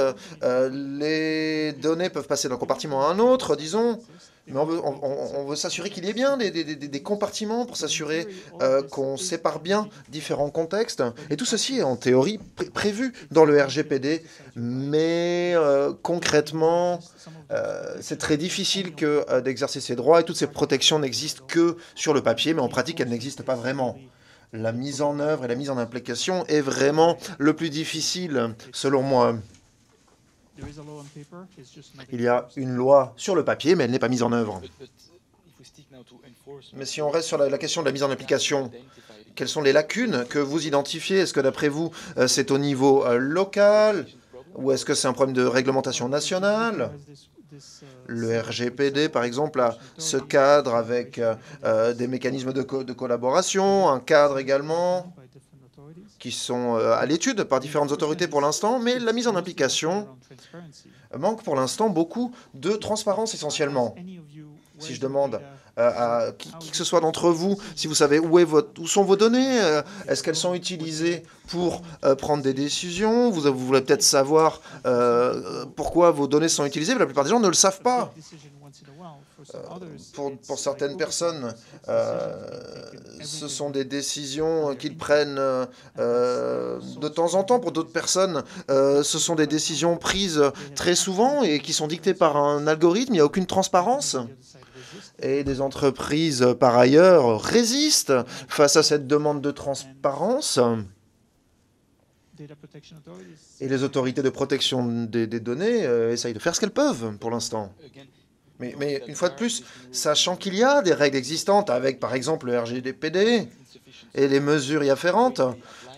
les données peuvent passer d'un compartiment à un autre, disons, mais on veut s'assurer qu'il y ait bien des compartiments pour s'assurer qu'on sépare bien différents contextes. Et tout ceci est en théorie prévu dans le RGPD, mais concrètement, c'est très difficile d'exercer ces droits et toutes ces protections n'existent que sur le papier, mais en pratique, elles n'existent pas vraiment. La mise en œuvre et la mise en application est vraiment le plus difficile, selon moi. Il y a une loi sur le papier, mais elle n'est pas mise en œuvre. Mais si on reste sur la question de la mise en application, quelles sont les lacunes que vous identifiez? Est-ce que d'après vous, c'est au niveau local ou est-ce que c'est un problème de réglementation nationale? Le RGPD, par exemple, a ce cadre avec des mécanismes de collaboration, un cadre également qui sont à l'étude par différentes autorités pour l'instant, mais la mise en application manque pour l'instant beaucoup de transparence essentiellement. Si je demande à qui que ce soit d'entre vous, si vous savez où sont vos données, est-ce qu'elles sont utilisées pour prendre des décisions, vous voulez peut-être savoir pourquoi vos données sont utilisées, mais la plupart des gens ne le savent pas. Pour certaines personnes, ce sont des décisions qu'ils prennent de temps en temps. Pour d'autres personnes, ce sont des décisions prises très souvent et qui sont dictées par un algorithme. Il n'y a aucune transparence. Et des entreprises, par ailleurs, résistent face à cette demande de transparence. Et les autorités de protection des données essayent de faire ce qu'elles peuvent pour l'instant. Mais une fois de plus, sachant qu'il y a des règles existantes avec, par exemple, le RGPD et les mesures y afférentes,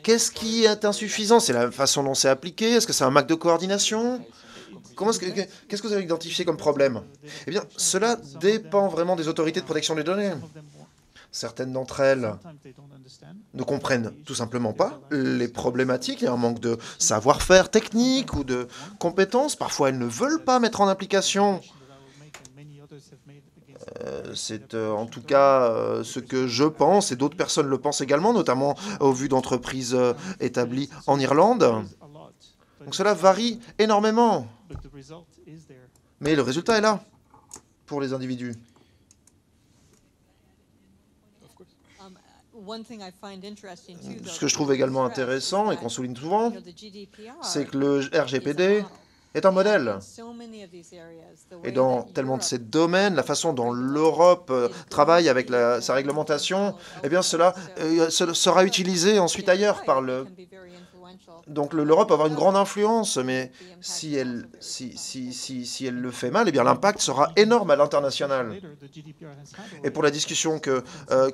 qu'est-ce qui est insuffisant? C'est la façon dont c'est appliqué? Est-ce que c'est un manque de coordination? Qu'est-ce que vous avez identifié comme problème? Eh bien, cela dépend vraiment des autorités de protection des données. Certaines d'entre elles ne comprennent tout simplement pas les problématiques. Il y a un manque de savoir-faire technique ou de compétences. Parfois, elles ne veulent pas mettre en application. C'est en tout cas ce que je pense, et d'autres personnes le pensent également, notamment au vu d'entreprises établies en Irlande. Donc cela varie énormément. Mais le résultat est là, pour les individus. Ce que je trouve également intéressant, et qu'on souligne souvent, c'est que le RGPD est un modèle. Et dans tellement de ces domaines, la façon dont l'Europe travaille avec sa réglementation, eh bien cela sera utilisé ensuite ailleurs par le... Donc l'Europe va avoir une grande influence, mais si elle le fait mal, eh bien l'impact sera énorme à l'international. Et pour la discussion que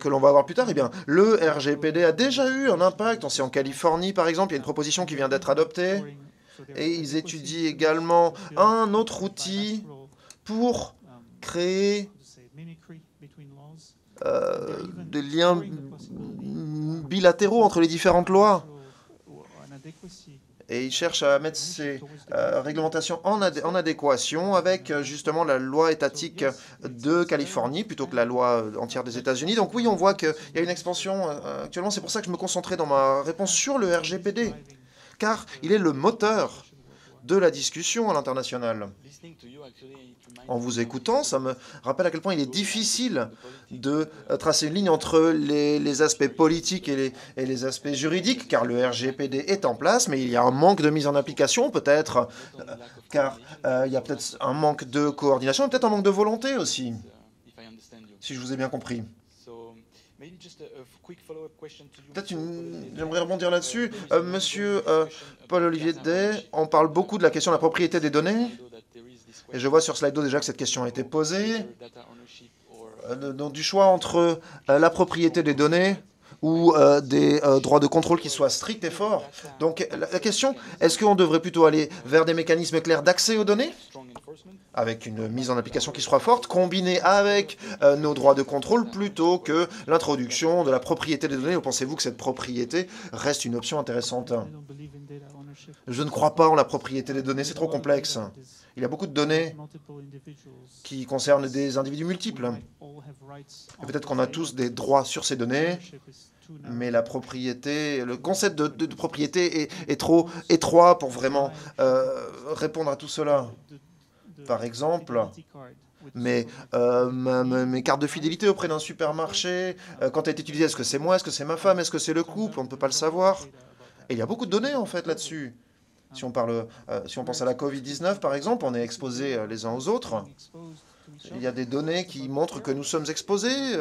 l'on va avoir plus tard, eh bien le RGPD a déjà eu un impact. On sait en Californie, par exemple, il y a une proposition qui vient d'être adoptée, et ils étudient également un autre outil pour créer des liens bilatéraux entre les différentes lois. Et ils cherchent à mettre ces réglementations en adéquation avec justement la loi étatique de Californie plutôt que la loi entière des États-Unis. Donc oui, on voit qu'il y a une expansion actuellement. C'est pour ça que je me concentrais dans ma réponse sur le RGPD, car il est le moteur de la discussion à l'international. En vous écoutant, ça me rappelle à quel point il est difficile de tracer une ligne entre les aspects politiques et les aspects juridiques, car le RGPD est en place, mais il y a un manque de mise en application, peut-être, car il y a peut-être un manque de coordination, et peut-être un manque de volonté aussi, si je vous ai bien compris. Peut-être j'aimerais rebondir là-dessus. Monsieur Paul-Olivier Day, on parle beaucoup de la question de la propriété des données. Et je vois sur Slido déjà que cette question a été posée. Donc, du choix entre la propriété des données ou des droits de contrôle qui soient stricts et forts. Donc la question, est-ce qu'on devrait plutôt aller vers des mécanismes clairs d'accès aux données, avec une mise en application qui sera forte, combinée avec nos droits de contrôle, plutôt que l'introduction de la propriété des données? Ou pensez-vous que cette propriété reste une option intéressante? Je ne crois pas en la propriété des données, c'est trop complexe. Il y a beaucoup de données qui concernent des individus multiples. Et peut-être qu'on a tous des droits sur ces données, mais la propriété, le concept de propriété est trop étroit pour vraiment répondre à tout cela. Par exemple, mes cartes de fidélité auprès d'un supermarché, quand elles est utilisée, est-ce que c'est moi, est-ce que c'est ma femme, est-ce que c'est le couple? On ne peut pas le savoir. Et il y a beaucoup de données, en fait, là-dessus. Si on pense à la Covid-19, par exemple, on est exposés les uns aux autres. Il y a des données qui montrent que nous sommes exposés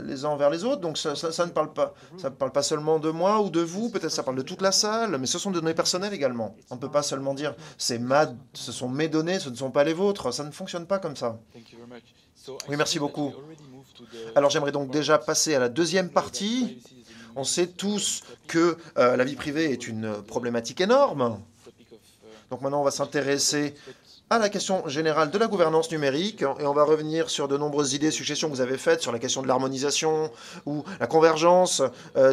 les uns envers les autres. Donc ça ne parle pas. Ça ne parle pas seulement de moi ou de vous. Peut-être ça parle de toute la salle. Mais ce sont des données personnelles également. On ne peut pas seulement dire ce sont mes données, ce ne sont pas les vôtres. Ça ne fonctionne pas comme ça. Oui, merci beaucoup. Alors j'aimerais donc déjà passer à la deuxième partie. On sait tous que la vie privée est une problématique énorme. Donc maintenant, on va s'intéresser à la question générale de la gouvernance numérique et on va revenir sur de nombreuses idées, suggestions que vous avez faites sur la question de l'harmonisation ou la convergence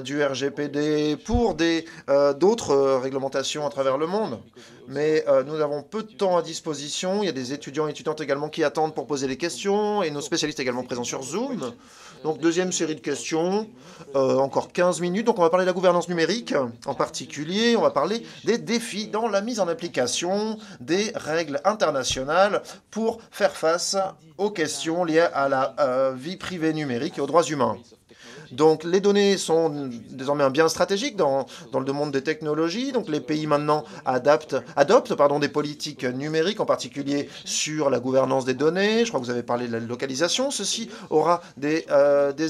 du RGPD pour d'autres réglementations à travers le monde. Mais nous avons peu de temps à disposition. Il y a des étudiants et étudiantes également qui attendent pour poser des questions et nos spécialistes également présents sur Zoom. Donc deuxième série de questions, encore 15 minutes. Donc on va parler de la gouvernance numérique en particulier. On va parler des défis dans la mise en application des règles internationales pour faire face aux questions liées à la vie privée numérique et aux droits humains. Donc les données sont désormais un bien stratégique dans le monde des technologies. Donc les pays maintenant adoptent des politiques numériques, en particulier sur la gouvernance des données. Je crois que vous avez parlé de la localisation. Ceci aura des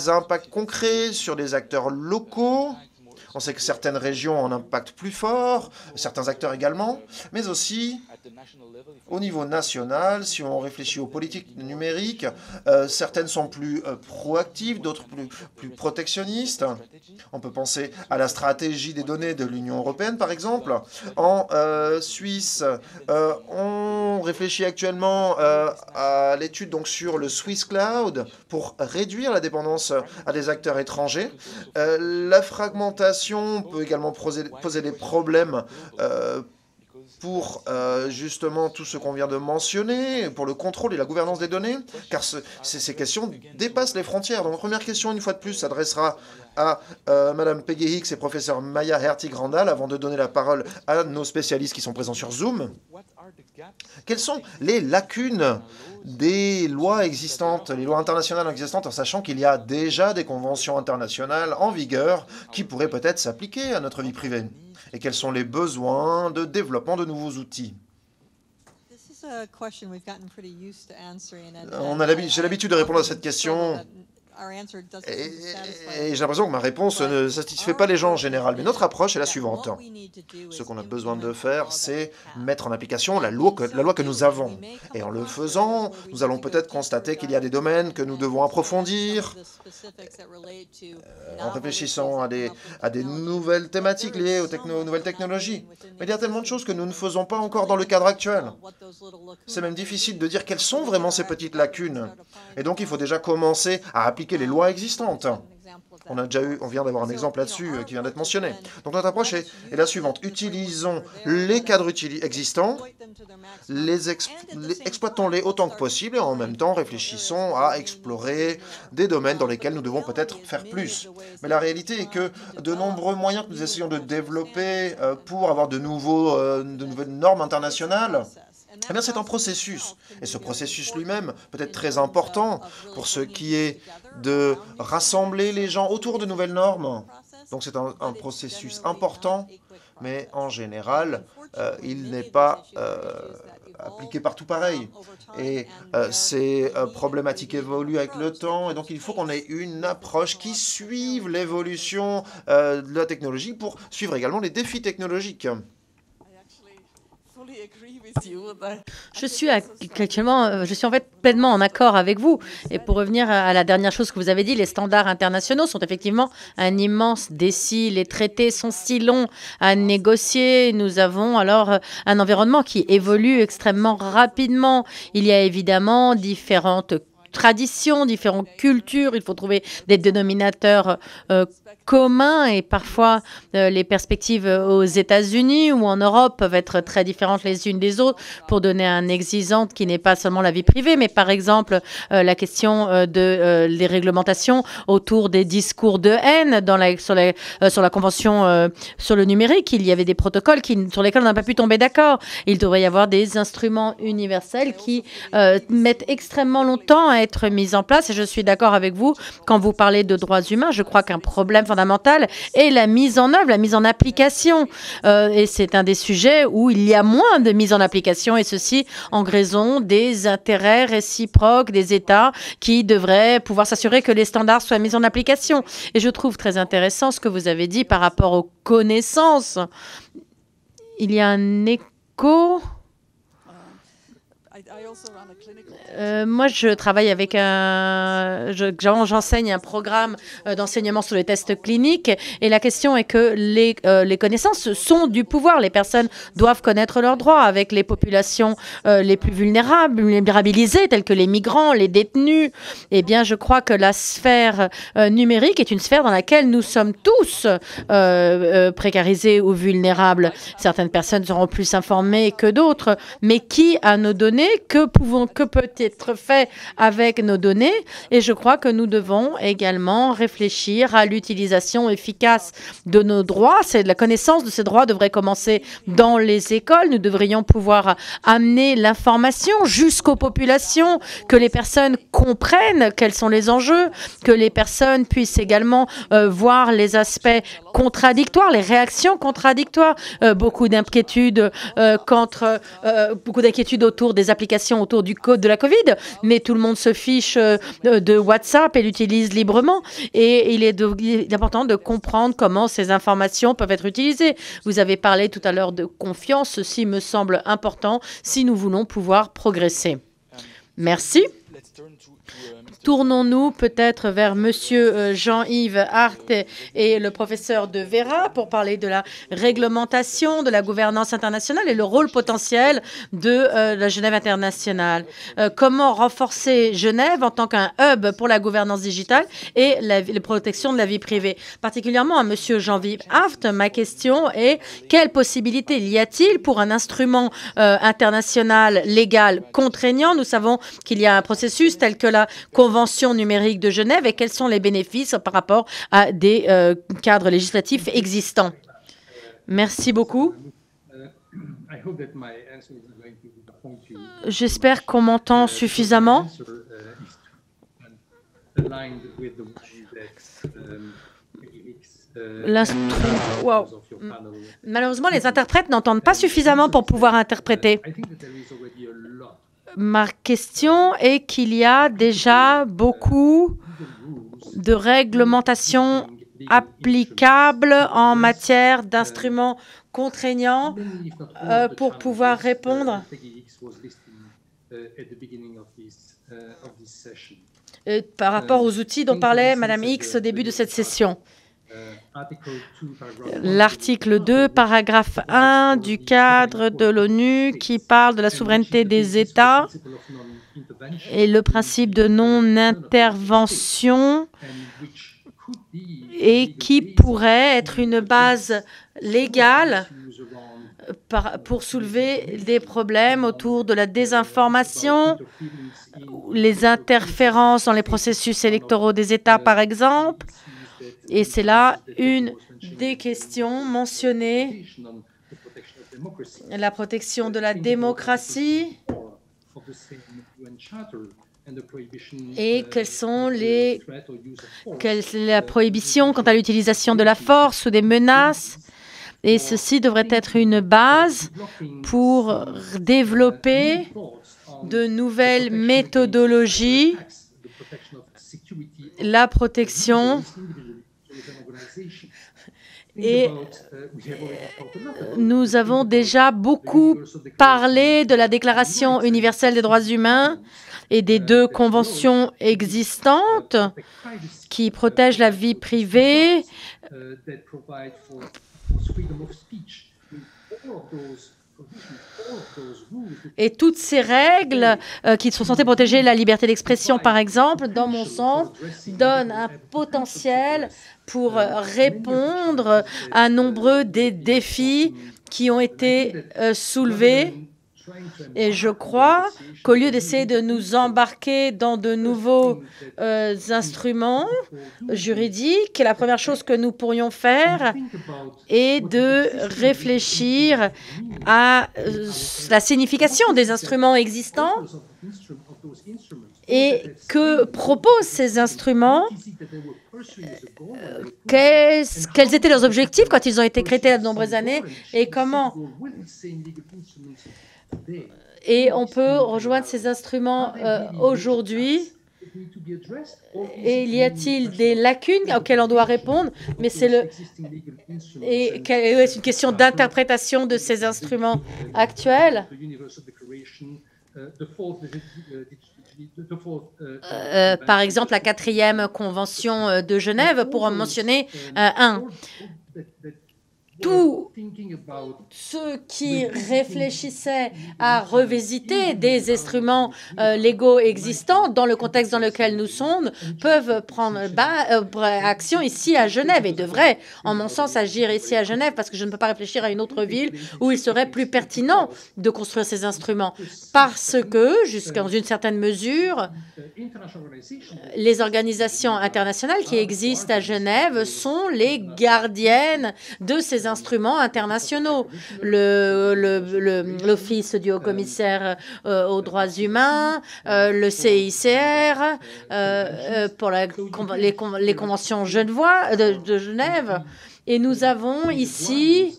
impacts concrets sur les acteurs locaux. On sait que certaines régions ont un impact plus fort, certains acteurs également, mais aussi au niveau national, si on réfléchit aux politiques numériques, certaines sont plus proactives, d'autres plus protectionnistes. On peut penser à la stratégie des données de l'Union européenne, par exemple. En Suisse, on réfléchit actuellement à l'étude donc sur le Swiss Cloud pour réduire la dépendance à des acteurs étrangers. La fragmentation peut également poser des problèmes pour justement tout ce qu'on vient de mentionner, pour le contrôle et la gouvernance des données, car ces questions dépassent les frontières. Donc, première question, une fois de plus, s'adressera à Madame Peggy Hicks et professeur Maya Hertig-Randall, avant de donner la parole à nos spécialistes qui sont présents sur Zoom. Quelles sont les lacunes des lois existantes, les lois internationales existantes, en sachant qu'il y a déjà des conventions internationales en vigueur qui pourraient peut-être s'appliquer à notre vie privée? Et quels sont les besoins de développement de nouveaux outils? J'ai l'habitude de répondre à cette question. Et j'ai l'impression que ma réponse ne satisfait pas les gens en général. Mais notre approche est la suivante. Ce qu'on a besoin de faire, c'est mettre en application la loi que nous avons. Et en le faisant, nous allons peut-être constater qu'il y a des domaines que nous devons approfondir, en réfléchissant à des nouvelles thématiques liées aux nouvelles technologies. Mais il y a tellement de choses que nous ne faisons pas encore dans le cadre actuel. C'est même difficile de dire quelles sont vraiment ces petites lacunes. Et donc, il faut déjà commencer à appliquer les lois existantes. On vient d'avoir un exemple là-dessus qui vient d'être mentionné. Donc notre approche est la suivante. Utilisons les cadres existants, exploitons-les autant que possible et en même temps réfléchissons à explorer des domaines dans lesquels nous devons peut-être faire plus. Mais la réalité est que de nombreux moyens que nous essayons de développer pour avoir de nouvelles normes internationales, eh bien, c'est un processus. Et ce processus lui-même peut être très important pour ce qui est de rassembler les gens autour de nouvelles normes. Donc c'est un processus important, mais en général, il n'est pas appliqué partout pareil. Et ces problématiques évoluent avec le temps, et donc il faut qu'on ait une approche qui suive l'évolution de la technologie pour suivre également les défis technologiques. Je suis en fait pleinement en accord avec vous. Et pour revenir à la dernière chose que vous avez dit, les standards internationaux sont effectivement un immense défi. Les traités sont si longs à négocier. Nous avons alors un environnement qui évolue extrêmement rapidement. Il y a évidemment différentes traditions, différentes cultures. Il faut trouver des dénominateurs communs et parfois les perspectives aux États-Unis ou en Europe peuvent être très différentes les unes des autres. Pour donner un exemple qui n'est pas seulement la vie privée, mais par exemple la question des réglementations autour des discours de haine sur la convention sur le numérique. Il y avait des protocoles sur lesquels on n'a pas pu tomber d'accord. Il devrait y avoir des instruments universels qui mettent extrêmement longtemps à être mis en place. Et je suis d'accord avec vous quand vous parlez de droits humains. Je crois qu'un problème fondamental est la mise en œuvre, la mise en application. Et c'est un des sujets où il y a moins de mise en application, et ceci en raison des intérêts réciproques des États qui devraient pouvoir s'assurer que les standards soient mis en application. Et je trouve très intéressant ce que vous avez dit par rapport aux connaissances. Il y a un écho. Moi, je travaille avec j'enseigne un programme d'enseignement sur les tests cliniques, et la question est que les connaissances sont du pouvoir. Les personnes doivent connaître leurs droits. Avec les populations les plus vulnérabilisées, telles que les migrants, les détenus, eh bien, je crois que la sphère numérique est une sphère dans laquelle nous sommes tous précarisés ou vulnérables. Certaines personnes seront plus informées que d'autres, mais qui a nos données? Que peut être fait avec nos données? Et je crois que nous devons également réfléchir à l'utilisation efficace de nos droits. La connaissance de ces droits devrait commencer dans les écoles. Nous devrions pouvoir amener l'information jusqu'aux populations, que les personnes comprennent quels sont les enjeux, que les personnes puissent également voir les aspects contradictoires, les réactions contradictoires, beaucoup d'inquiétudes autour des applications autour du code de la COVID, mais tout le monde se fiche de WhatsApp et l'utilise librement. Et il est important de comprendre comment ces informations peuvent être utilisées. Vous avez parlé tout à l'heure de confiance. Ceci me semble important si nous voulons pouvoir progresser. Merci. Tournons-nous peut-être vers Monsieur Jean-Yves Hart et le professeur de Vera pour parler de la réglementation, de la gouvernance internationale et le rôle potentiel de la Genève internationale. Comment renforcer Genève en tant qu'un hub pour la gouvernance digitale et la protection de la vie privée. Particulièrement à Monsieur Jean-Yves Hart, ma question est quelles possibilités y a-t-il pour un instrument international légal contraignant? Nous savons qu'il y a un processus tel que la Convention numérique de Genève et quels sont les bénéfices par rapport à des cadres législatifs existants. Merci beaucoup. J'espère qu'on m'entend suffisamment. Wow. Malheureusement, les interprètes n'entendent pas suffisamment pour pouvoir interpréter. Ma question est qu'il y a déjà beaucoup de réglementations applicables en matière d'instruments contraignants pour pouvoir répondre par rapport aux outils dont parlait Mme X au début de cette session. L'article 2, paragraphe 1 du cadre de l'ONU qui parle de la souveraineté des États et le principe de non-intervention et qui pourrait être une base légale pour soulever des problèmes autour de la désinformation, les interférences dans les processus électoraux des États, par exemple. Et c'est là une des questions mentionnées, la protection de la démocratie et quelles sont quelle est la prohibition quant à l'utilisation de la force ou des menaces. Et ceci devrait être une base pour développer de nouvelles méthodologies, la protection. Et nous avons déjà beaucoup parlé de la Déclaration universelle des droits humains et des deux conventions existantes qui protègent la vie privée. Et toutes ces règles qui sont censées protéger la liberté d'expression, par exemple, dans mon sens, donnent un potentiel pour répondre à nombreux des défis qui ont été soulevés. Et je crois qu'au lieu d'essayer de nous embarquer dans de nouveaux instruments juridiques, la première chose que nous pourrions faire est de réfléchir à la signification des instruments existants et que proposent ces instruments, quels étaient leurs objectifs quand ils ont été créés il y a de nombreuses années et comment. Et on peut rejoindre ces instruments aujourd'hui. Et y a-t-il des lacunes auxquelles on doit répondre? Mais c'est une question d'interprétation de ces instruments actuels. Par exemple, la 4e convention de Genève, pour en mentionner un. Tous ceux qui réfléchissaient à revisiter des instruments légaux existants dans le contexte dans lequel nous sommes peuvent prendre action ici à Genève et devraient, en mon sens, agir ici à Genève parce que je ne peux pas réfléchir à une autre ville où il serait plus pertinent de construire ces instruments parce que, jusqu'à une certaine mesure, les organisations internationales qui existent à Genève sont les gardiennes de ces instruments internationaux. L'Office du Haut-Commissaire aux droits humains, le CICR, pour les conventions de Genève, Et nous avons ici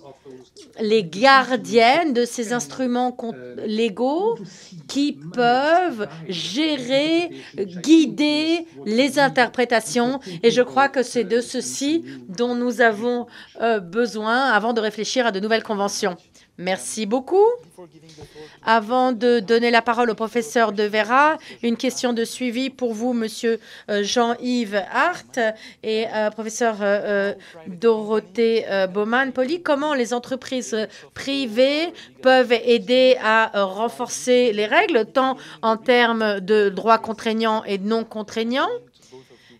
les gardiennes de ces instruments légaux qui peuvent gérer, guider les interprétations. Et je crois que c'est de ceci dont nous avons besoin avant de réfléchir à de nouvelles conventions. Merci beaucoup. Avant de donner la parole au professeur De Vera, une question de suivi pour vous, Monsieur Jean-Yves Hart et professeur Dorothée Baumann-Poli. Comment les entreprises privées peuvent aider à renforcer les règles, tant en termes de droits contraignants et non contraignants?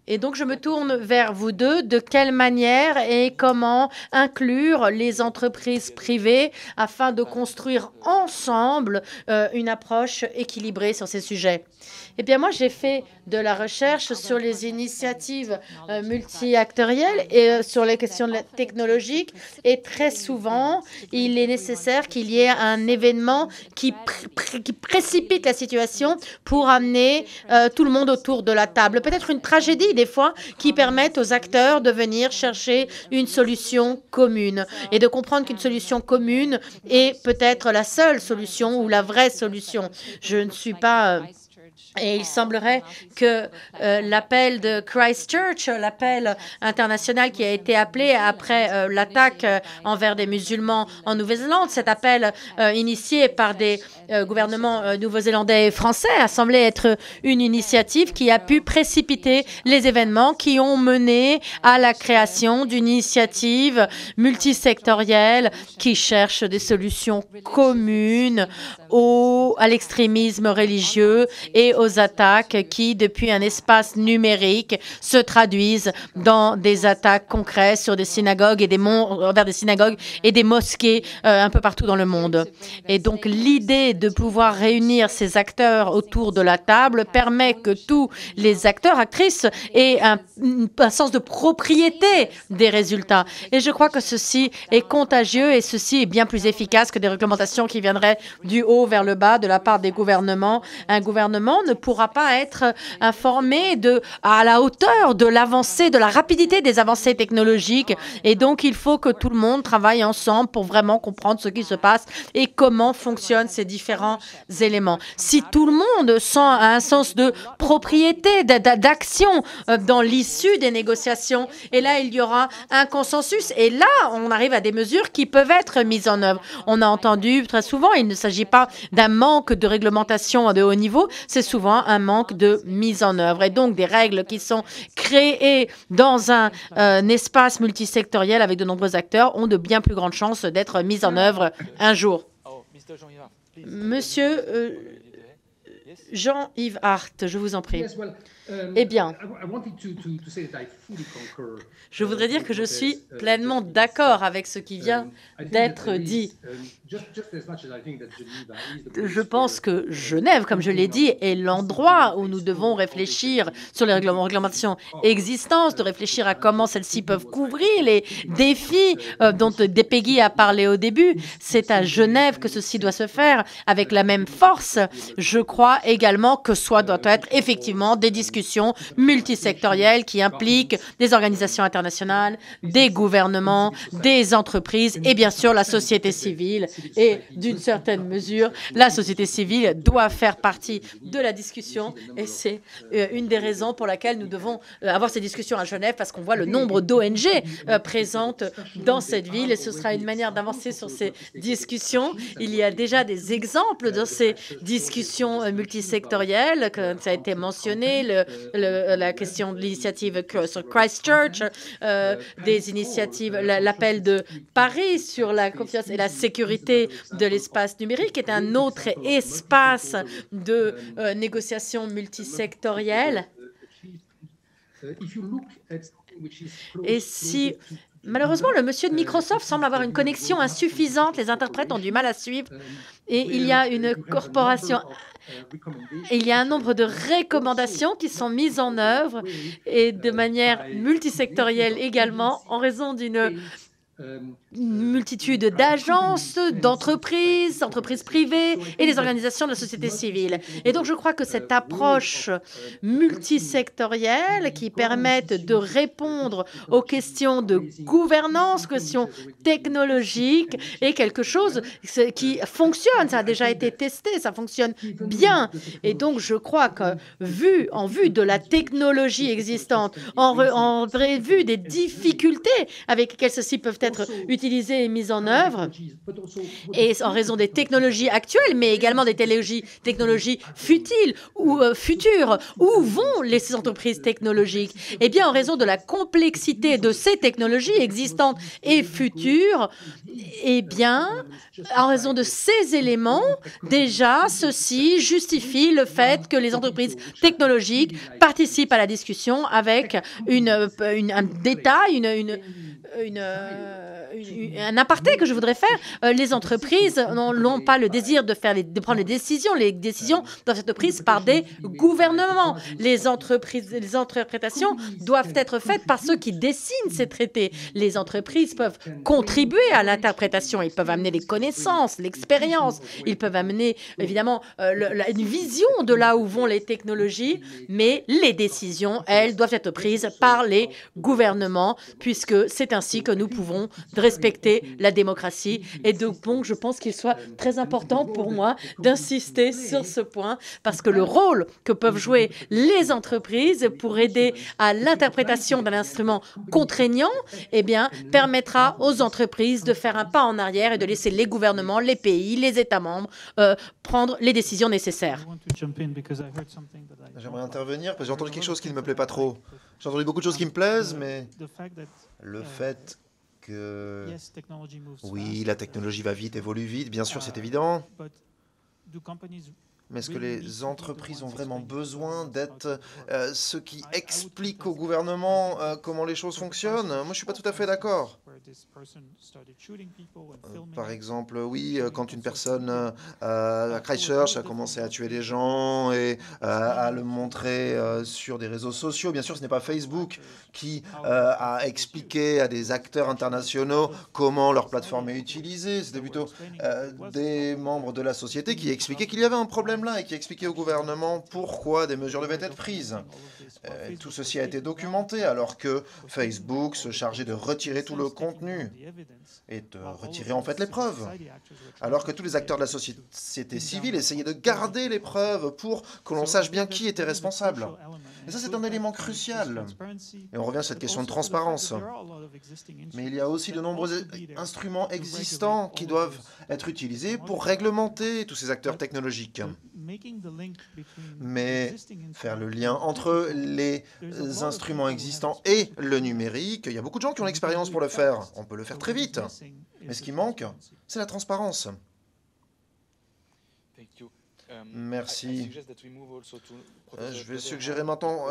Et donc, je me tourne vers vous deux. De quelle manière et comment inclure les entreprises privées afin de construire ensemble une approche équilibrée sur ces sujets? Eh bien, moi, j'ai fait de la recherche sur les initiatives multi-actorielles et sur les questions technologiques. Et très souvent, il est nécessaire qu'il y ait un événement qui précipite la situation pour amener tout le monde autour de la table. Peut-être une tragédie, des fois, qui permettent aux acteurs de venir chercher une solution commune et de comprendre qu'une solution commune est peut-être la seule solution ou la vraie solution. Je ne suis pas... Et il semblerait que l'appel de Christchurch, l'appel international qui a été appelé après l'attaque envers des musulmans en Nouvelle-Zélande, cet appel initié par des gouvernements nouveau-zélandais et français a semblé être une initiative qui a pu précipiter les événements qui ont mené à la création d'une initiative multisectorielle qui cherche des solutions communes à l'extrémisme religieux et aux attaques qui, depuis un espace numérique, se traduisent dans des attaques concrètes sur des synagogues et vers des synagogues et des mosquées un peu partout dans le monde. Et donc, l'idée de pouvoir réunir ces acteurs autour de la table permet que tous les acteurs, actrices aient un sens de propriété des résultats. Et je crois que ceci est contagieux et ceci est bien plus efficace que des réglementations qui viendraient du haut vers le bas de la part des gouvernements. Un gouvernement ne pourra pas être informé à la hauteur de l'avancée, de la rapidité des avancées technologiques. Et donc, il faut que tout le monde travaille ensemble pour vraiment comprendre ce qui se passe et comment fonctionnent ces différents éléments. Si tout le monde sent un sens de propriété, d'action dans l'issue des négociations, et là, il y aura un consensus. Et là, on arrive à des mesures qui peuvent être mises en œuvre. On a entendu très souvent, il ne s'agit pas d'un manque de réglementation de haut niveau, c'est souvent un manque de mise en œuvre. Et donc, des règles qui sont créées dans un espace multisectoriel avec de nombreux acteurs ont de bien plus grandes chances d'être mises en œuvre un jour. Monsieur Jean-Yves Hart, je vous en prie. Eh bien, je voudrais dire que je suis pleinement d'accord avec ce qui vient d'être dit. Je pense que Genève, comme je l'ai dit, est l'endroit où nous devons réfléchir sur les réglementations existantes, de réfléchir à comment celles-ci peuvent couvrir les défis dont Dépegui a parlé au début. C'est à Genève que ceci doit se faire avec la même force. Je crois également que doit être effectivement des discussions multisectorielles qui impliquent des organisations internationales, des gouvernements, des entreprises et bien sûr la société civile. Et d'une certaine mesure, la société civile doit faire partie de la discussion et c'est une des raisons pour laquelle nous devons avoir ces discussions à Genève parce qu'on voit le nombre d'ONG présentes dans cette ville et ce sera une manière d'avancer sur ces discussions. Il y a déjà des exemples dans ces discussions multisectorielles, que ça a été mentionné, la question de l'initiative sur Christchurch, des initiatives, l'appel de Paris sur la confiance et la sécurité de l'espace numérique est un autre espace de négociation multisectorielle. Et si malheureusement, le monsieur de Microsoft semble avoir une connexion insuffisante. Les interprètes ont du mal à suivre. Et il y a une corporation. Il y a un nombre de recommandations qui sont mises en œuvre et de manière multisectorielle également en raison d'une multitude d'agences, d'entreprises, entreprises privées et des organisations de la société civile. Et donc, je crois que cette approche multisectorielle qui permette de répondre aux questions de gouvernance, questions technologiques, est quelque chose qui fonctionne. Ça a déjà été testé, ça fonctionne bien. Et donc, je crois que, en vue de la technologie existante, en vue des difficultés avec lesquelles ceci peuvent être utilisées et mises en œuvre, et en raison des technologies actuelles, mais également des technologies futiles ou futures, où vont les entreprises technologiques? Eh bien, en raison de la complexité de ces technologies existantes et futures, eh bien, en raison de ces éléments, déjà, ceci justifie le fait que les entreprises technologiques participent à la discussion avec un détail, un aparté que je voudrais faire. Les entreprises n'ont pas le désir de prendre les décisions. Les décisions doivent être prises par des gouvernements. Les interprétations doivent être faites par ceux qui dessinent ces traités. Les entreprises peuvent contribuer à l'interprétation. Ils peuvent amener les connaissances, l'expérience. Ils peuvent amener, évidemment, une vision de là où vont les technologies. Mais les décisions, elles, doivent être prises par les gouvernements, puisque c'est ainsi que nous pouvons respecter la démocratie. Et donc, je pense qu'il soit très important pour moi d'insister sur ce point, parce que le rôle que peuvent jouer les entreprises pour aider à l'interprétation d'un instrument contraignant, eh bien, permettra aux entreprises de faire un pas en arrière et de laisser les gouvernements, les pays, les États membres prendre les décisions nécessaires. J'aimerais intervenir parce que j'ai entendu quelque chose qui ne me plaît pas trop. J'ai entendu beaucoup de choses qui me plaisent, mais le fait que, oui, la technologie va vite, évolue vite, bien sûr, c'est évident. Mais est-ce que les entreprises ont vraiment besoin d'être ceux qui expliquent au gouvernement comment les choses fonctionnent? Moi, je ne suis pas tout à fait d'accord. Par exemple, oui, quand une personne à Christchurch a commencé à tuer des gens et à le montrer sur des réseaux sociaux, bien sûr, ce n'est pas Facebook qui a expliqué à des acteurs internationaux comment leur plateforme est utilisée. C'était plutôt des membres de la société qui expliquaient qu'il y avait un problème là et qui expliquaient au gouvernement pourquoi des mesures devaient être prises. Tout ceci a été documenté alors que Facebook se chargeait de retirer tout le contenu et de retirer en fait les preuves. Alors que tous les acteurs de la société civile essayaient de garder les preuves pour que l'on sache bien qui était responsable. Et ça, c'est un élément crucial. Et on revient à cette question de transparence. Mais il y a aussi de nombreux instruments existants qui doivent être utilisés pour réglementer tous ces acteurs technologiques. Mais faire le lien entre les instruments existants et le numérique, il y a beaucoup de gens qui ont l'expérience pour le faire. On peut le faire très vite. Mais ce qui manque, c'est la transparence. Merci. Je vais suggérer maintenant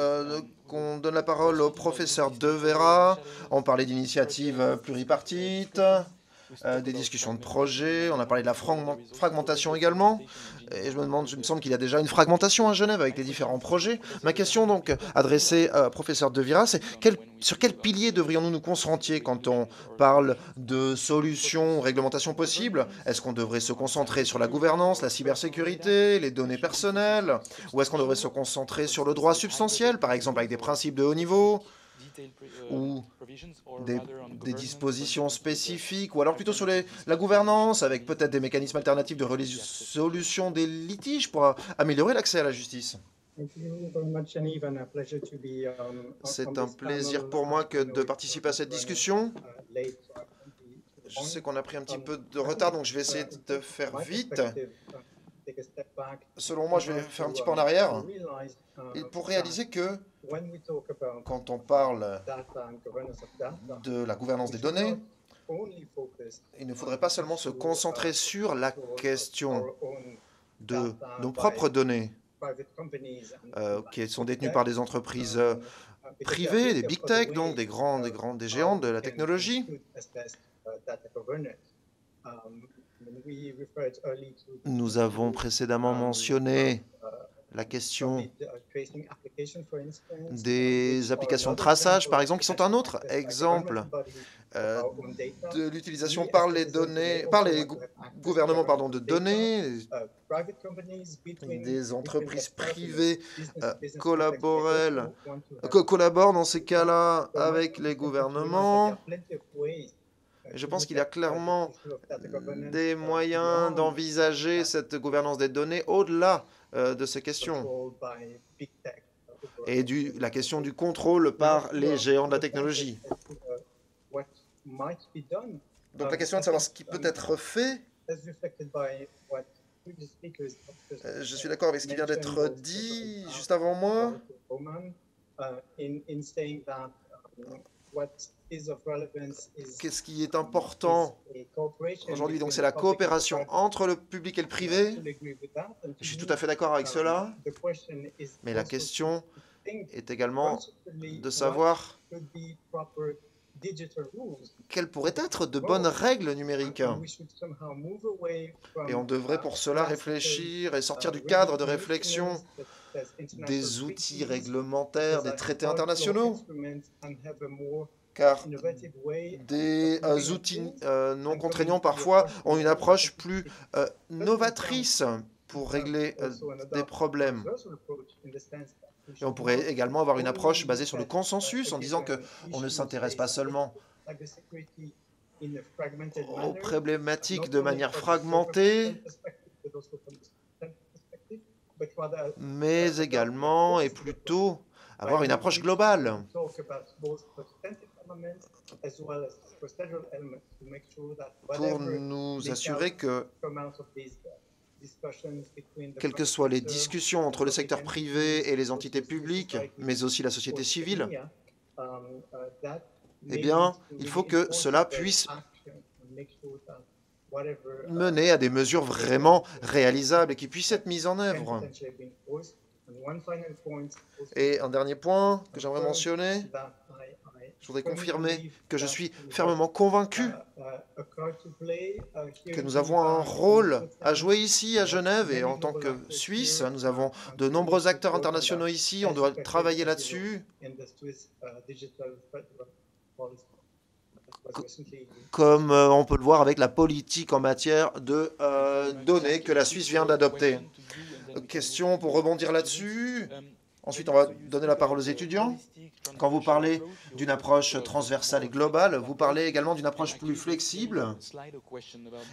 qu'on donne la parole au professeur De Vera. On parlait d'initiatives pluripartites, des discussions de projets, on a parlé de la fragmentation également. Et je me demande, il me semble qu'il y a déjà une fragmentation à Genève avec les différents projets. Ma question donc adressée au professeur De Vera, c'est sur quel pilier devrions-nous nous concentrer quand on parle de solutions ou réglementations possibles? Est-ce qu'on devrait se concentrer sur la gouvernance, la cybersécurité, les données personnelles? Ou est-ce qu'on devrait se concentrer sur le droit substantiel, par exemple avec des principes de haut niveau? Ou des dispositions spécifiques, ou alors plutôt sur la gouvernance, avec peut-être des mécanismes alternatifs de résolution des litiges pour améliorer l'accès à la justice. C'est un plaisir pour moi de participer à cette discussion. Je sais qu'on a pris un petit peu de retard, donc je vais essayer de faire vite. Selon moi, je vais faire un petit pas en arrière. Et pour réaliser que quand on parle de la gouvernance des données, il ne faudrait pas seulement se concentrer sur la question de nos propres données qui sont détenues par des entreprises privées, des big tech, donc des géants de la technologie. Nous avons précédemment mentionné la question des applications de traçage, par exemple, qui sont un autre exemple de l'utilisation par les gouvernements de données. Des entreprises privées collaborent dans ces cas-là avec les gouvernements. Je pense qu'il y a clairement des moyens d'envisager cette gouvernance des données au-delà de ces questions et la question du contrôle par les géants de la technologie. Donc la question est de savoir ce qui peut être fait. Je suis d'accord avec ce qui vient d'être dit juste avant moi. Qu'est-ce qui est important aujourd'hui? Donc c'est la coopération entre le public et le privé. Je suis tout à fait d'accord avec cela. Mais la question est également de savoir quelles pourraient être de bonnes règles numériques. Et on devrait pour cela réfléchir et sortir du cadre de réflexion des outils réglementaires, des traités internationaux, car des outils non contraignants parfois ont une approche plus novatrice pour régler des problèmes. Et on pourrait également avoir une approche basée sur le consensus en disant qu'on ne s'intéresse pas seulement aux problématiques de manière fragmentée, mais également et plutôt avoir une approche globale. Pour nous assurer que, quelles que soient les discussions entre le secteur privé et les entités publiques, mais aussi la société civile, eh bien, il faut que cela puisse mener à des mesures vraiment réalisables et qui puissent être mises en œuvre. Et un dernier point que j'aimerais mentionner, je voudrais confirmer que je suis fermement convaincu que nous avons un rôle à jouer ici à Genève et en tant que Suisse, nous avons de nombreux acteurs internationaux ici, on doit travailler là-dessus. Comme on peut le voir avec la politique en matière de données que la Suisse vient d'adopter. Question pour rebondir là-dessus. Ensuite, on va donner la parole aux étudiants. Quand vous parlez d'une approche transversale et globale, vous parlez également d'une approche plus flexible.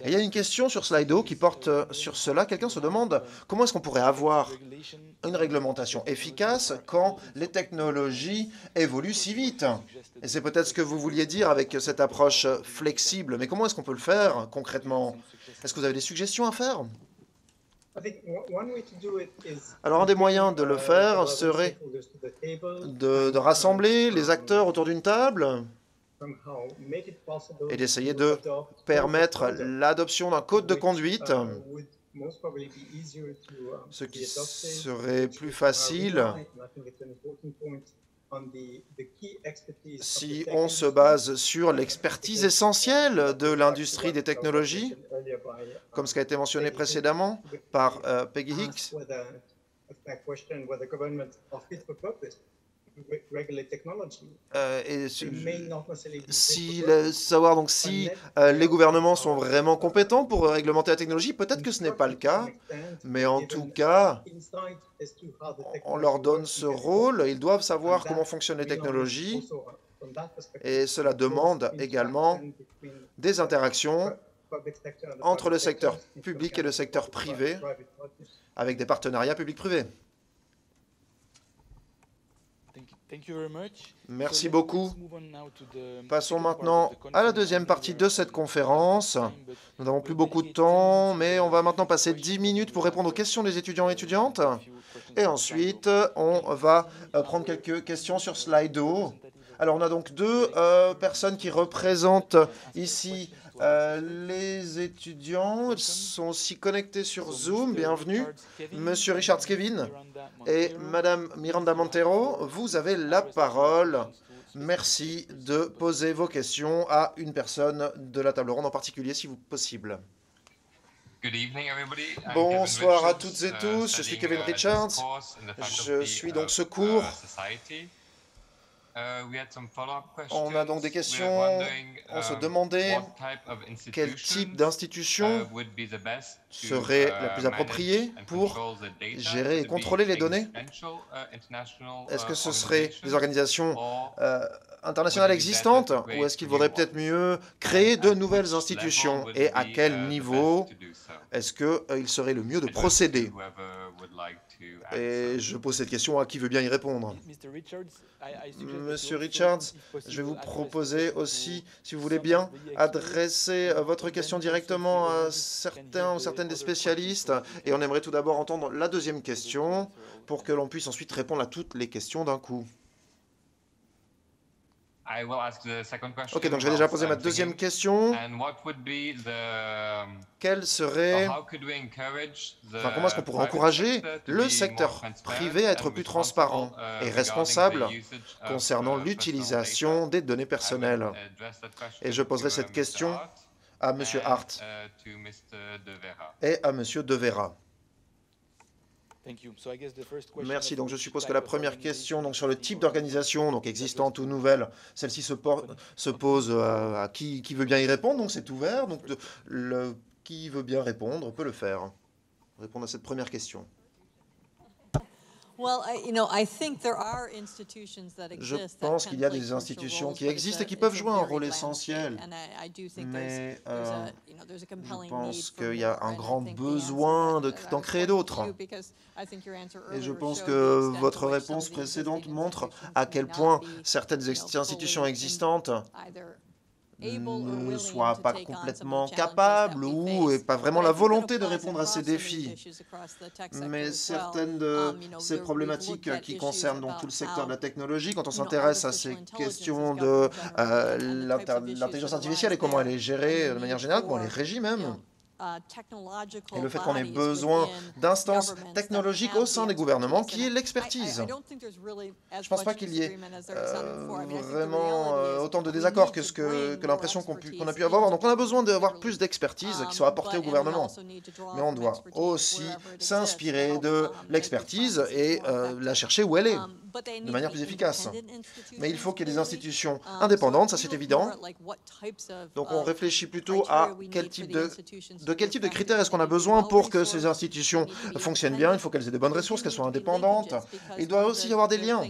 Et il y a une question sur Slido qui porte sur cela. Quelqu'un se demande comment est-ce qu'on pourrait avoir une réglementation efficace quand les technologies évoluent si vite. Et c'est peut-être ce que vous vouliez dire avec cette approche flexible. Mais comment est-ce qu'on peut le faire concrètement? Est-ce que vous avez des suggestions à faire? Alors, un des moyens de le faire serait de rassembler les acteurs autour d'une table et d'essayer de permettre l'adoption d'un code de conduite, ce qui serait plus facile si on se base sur l'expertise essentielle de l'industrie des technologies, comme ce qui a été mentionné précédemment par Peggy Hicks, et savoir donc si les gouvernements sont vraiment compétents pour réglementer la technologie, peut-être que ce n'est pas le cas, mais en tout cas, on leur donne ce rôle, ils doivent savoir comment fonctionnent les technologies, et cela demande également des interactions entre le secteur public et le secteur privé, avec des partenariats public-privé. Merci beaucoup. Passons maintenant à la deuxième partie de cette conférence. Nous n'avons plus beaucoup de temps, mais on va maintenant passer 10 minutes pour répondre aux questions des étudiants et étudiantes. Et ensuite, on va prendre quelques questions sur Slido. Alors, on a donc deux personnes qui représentent ici les étudiants. Ils sont aussi connectés sur Zoom. Bienvenue. Monsieur Richard Kevin et Madame Miranda Montero, vous avez la parole. Merci de poser vos questions à une personne de la table ronde en particulier, si vous possible. Bonsoir à toutes et tous, je suis Kevin Richards, je suis donc ce cours. On a donc des questions, on se demandait quel type d'institution serait la plus appropriée pour gérer et contrôler les données. Est-ce que ce seraient des organisations internationales existantes ou est-ce qu'il vaudrait peut-être mieux créer de nouvelles institutions et à quel niveau est-ce qu'il serait le mieux de procéder? Et je pose cette question à qui veut bien y répondre. Monsieur Richards, je vais vous proposer aussi, si vous voulez bien, adresser votre question directement à certains ou certaines des spécialistes. Et on aimerait tout d'abord entendre la deuxième question pour que l'on puisse ensuite répondre à toutes les questions d'un coup. Ok, donc je vais déjà poser ma deuxième question. Quelle serait, comment est-ce qu'on pourrait encourager le secteur privé à être plus transparent et responsable concernant l'utilisation des données personnelles? Et je poserai cette question à M. Hart et à M. De Vera. Merci. Donc, je suppose que la première question donc, sur le type d'organisation, donc existante ou nouvelle, celle-ci se pose à qui veut bien y répondre. Donc, c'est ouvert. Donc, qui veut bien répondre peut le faire. Répondre à cette première question. Je pense qu'il y a des institutions qui existent et qui peuvent jouer un rôle essentiel, mais je pense qu'il y a un grand besoin d'en créer d'autres. Et je pense que votre réponse précédente montre à quel point certaines institutions existantes ne soient pas complètement capables ou n'aient pas vraiment la volonté de répondre à ces défis. Mais certaines de ces problématiques qui concernent donc tout le secteur de la technologie, quand on s'intéresse à ces questions de l'intelligence artificielle et comment elle est gérée de manière générale, comment elle est régie même, et le fait qu'on ait besoin d'instances technologiques au sein des gouvernements qui aient l'expertise. Je ne pense pas qu'il y ait vraiment autant de désaccords que l'impression qu'on a pu avoir. Donc on a besoin d'avoir plus d'expertise qui soit apportée au gouvernement. Mais on doit aussi s'inspirer de l'expertise et la chercher où elle est, de manière plus efficace. Mais il faut qu'il y ait des institutions indépendantes, ça c'est évident. Donc on réfléchit plutôt à quel type de critères est-ce qu'on a besoin pour que ces institutions fonctionnent bien. Il faut qu'elles aient de bonnes ressources, qu'elles soient indépendantes. Il doit aussi y avoir des liens.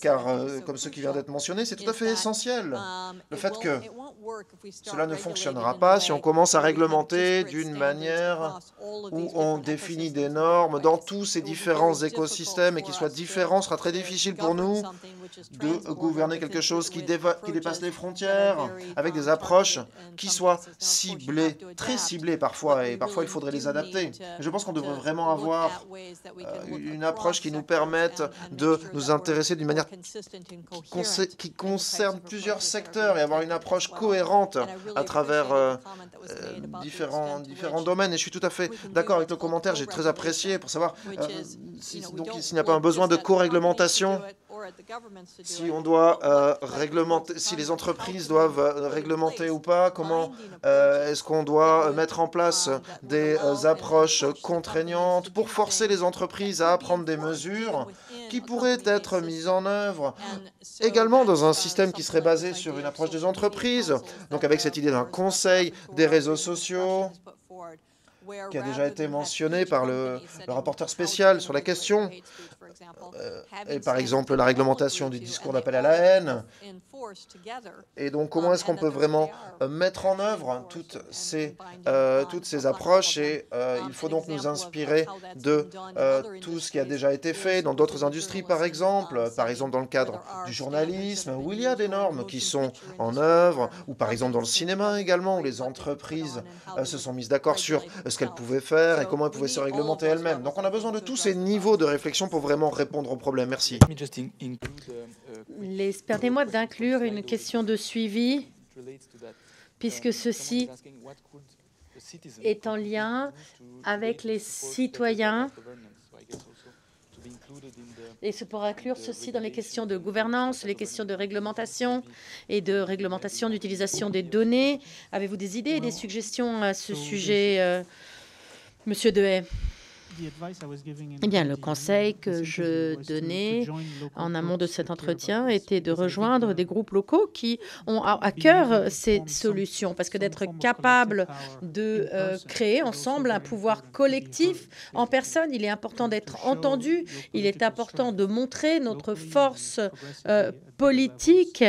Car, comme ce qui vient d'être mentionné, c'est tout à fait essentiel. Le fait que cela ne fonctionnera pas si on commence à réglementer d'une manière où on définit des normes dans tous ces différents écosystèmes et qui soient différents, sera très difficile pour nous de gouverner quelque chose qui dépasse les frontières, avec des approches qui soient ciblées, très ciblées parfois, et parfois il faudrait les adapter. Je pense qu'on devrait vraiment avoir une approche qui nous permette de nous intéresser d'une manière qui concerne plusieurs secteurs et avoir une approche cohérente à travers différents domaines. Et je suis tout à fait d'accord avec le commentaire, j'ai très apprécié pour savoir s'il n'y a pas un besoin de co-réglementation. Si on doit réglementer, si les entreprises doivent réglementer ou pas, comment est-ce qu'on doit mettre en place des approches contraignantes pour forcer les entreprises à prendre des mesures qui pourraient être mises en œuvre également dans un système qui serait basé sur une approche des entreprises, donc avec cette idée d'un conseil des réseaux sociaux qui a déjà été mentionné par le rapporteur spécial sur la question, et par exemple la réglementation du discours d'appel à la haine. Et donc comment est-ce qu'on peut vraiment mettre en œuvre toutes ces approches, et il faut donc nous inspirer de tout ce qui a déjà été fait dans d'autres industries par exemple dans le cadre du journalisme où il y a des normes qui sont en œuvre, ou par exemple dans le cinéma également où les entreprises se sont mises d'accord sur ce qu'elles pouvaient faire et comment elles pouvaient se réglementer elles-mêmes. Donc on a besoin de tous ces niveaux de réflexion pour vraiment répondre au problème. Merci. Permettez-moi d'inclure une question de suivi, puisque ceci est en lien avec les citoyens Et c'est pour inclure ceci dans les questions de gouvernance, les questions de réglementation et de réglementation d'utilisation des données. Avez-vous des idées et des suggestions à ce sujet, Monsieur Dehaye? Eh bien, le conseil que je donnais en amont de cet entretien était de rejoindre des groupes locaux qui ont à cœur ces solutions, parce que d'être capable de créer ensemble un pouvoir collectif en personne, il est important d'être entendu, il est important de montrer notre force politique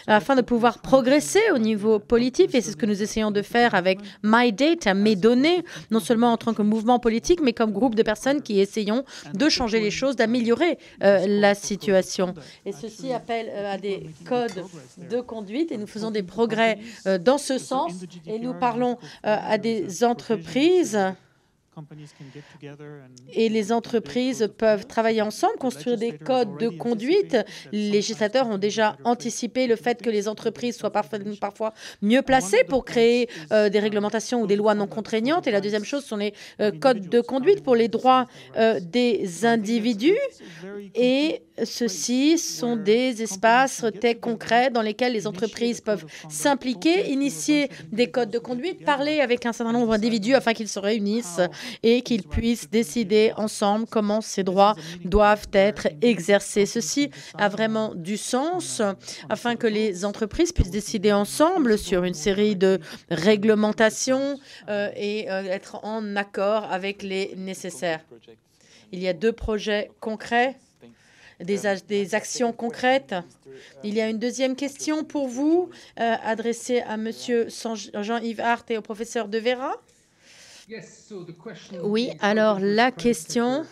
afin de pouvoir progresser au niveau politique, et c'est ce que nous essayons de faire avec MyData, mes données, non seulement en tant que mouvement politique, mais comme groupe de personnes qui essayons de changer les choses, d'améliorer la situation. Et ceci appelle à des codes de conduite, et nous faisons des progrès dans ce sens, et nous parlons à des entreprises. Et les entreprises peuvent travailler ensemble, construire des codes de conduite. Les législateurs ont déjà anticipé le fait que les entreprises soient parfois mieux placées pour créer des réglementations ou des lois non contraignantes. Et la deuxième chose sont les codes de conduite pour les droits des individus. Et ceux-ci sont des espaces très concrets dans lesquels les entreprises peuvent s'impliquer, initier des codes de conduite, parler avec un certain nombre d'individus afin qu'ils se réunissent et qu'ils puissent décider ensemble comment ces droits doivent être exercés. Ceci a vraiment du sens afin que les entreprises puissent décider ensemble sur une série de réglementations et être en accord avec les nécessaires. Il y a 2 projets concrets, des actions concrètes. Il y a une deuxième question pour vous, adressée à M. Jean-Yves Hart et au professeur De Vera. Oui, alors la question,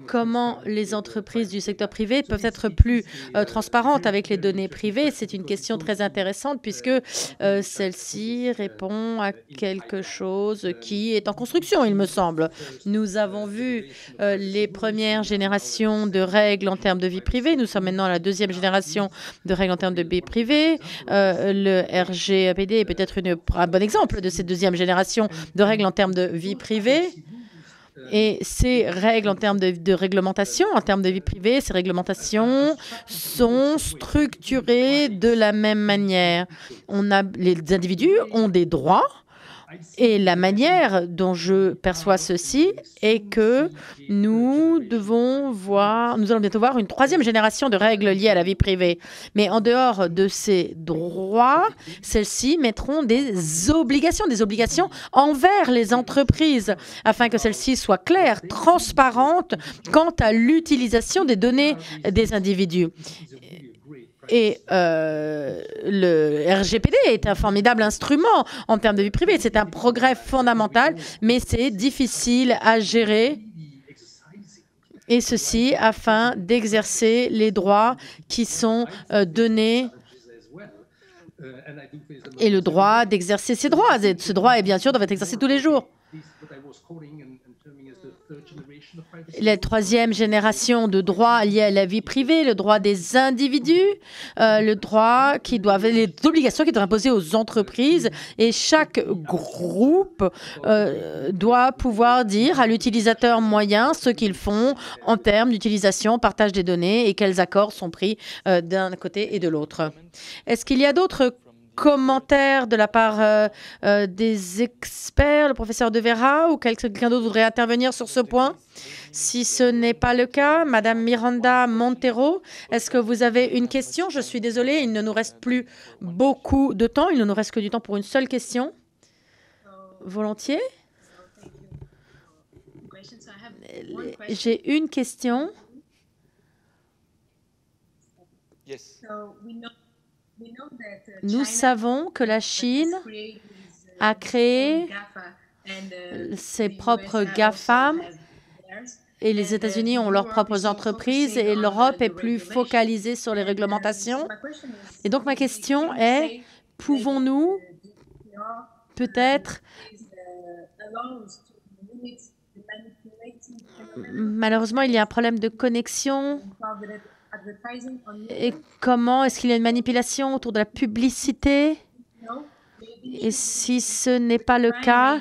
comment les entreprises du secteur privé peuvent être plus transparentes avec les données privées? C'est une question très intéressante puisque celle-ci répond à quelque chose qui est en construction, il me semble. Nous avons vu les premières générations de règles en termes de vie privée. Nous sommes maintenant à la deuxième génération de règles en termes de vie privée. Le RGPD est peut-être un bon exemple de cette deuxième génération de règles en termes de vie privée. Et ces règles en termes de réglementation, en termes de vie privée, ces réglementations sont structurées de la même manière. Les individus ont des droits. Et la manière dont je perçois ceci est que nous allons bientôt voir une 3e génération de règles liées à la vie privée. Mais en dehors de ces droits, celles-ci mettront des obligations envers les entreprises, afin que celles-ci soient claires, transparentes quant à l'utilisation des données des individus. Et le RGPD est un formidable instrument en termes de vie privée. C'est un progrès fondamental, mais c'est difficile à gérer. Et ceci afin d'exercer les droits qui sont donnés et le droit d'exercer ces droits. Et ce droit, bien sûr, doit être exercé tous les jours. La 3e génération de droits liés à la vie privée, le droit des individus, les obligations qui doivent imposer aux entreprises, et chaque groupe doit pouvoir dire à l'utilisateur moyen ce qu'ils font en termes d'utilisation, partage des données et quels accords sont pris d'un côté et de l'autre. Est-ce qu'il y a d'autres commentaires de la part des experts, le professeur De Vera ou quelqu'un d'autre voudrait intervenir sur ce point? Si ce n'est pas le cas, Madame Miranda Montero, est-ce que vous avez une question? Je suis désolée, il ne nous reste plus beaucoup de temps. Il ne nous reste que du temps pour une seule question. Volontiers. J'ai une question. Nous savons que la Chine a créé ses propres GAFAM et les États-Unis ont leurs propres entreprises et l'Europe est plus focalisée sur les réglementations. Et donc ma question est, pouvons-nous peut-être... Malheureusement, il y a un problème de connexion. Et comment est-ce qu'il y a une manipulation autour de la publicité? Et si ce n'est pas le cas,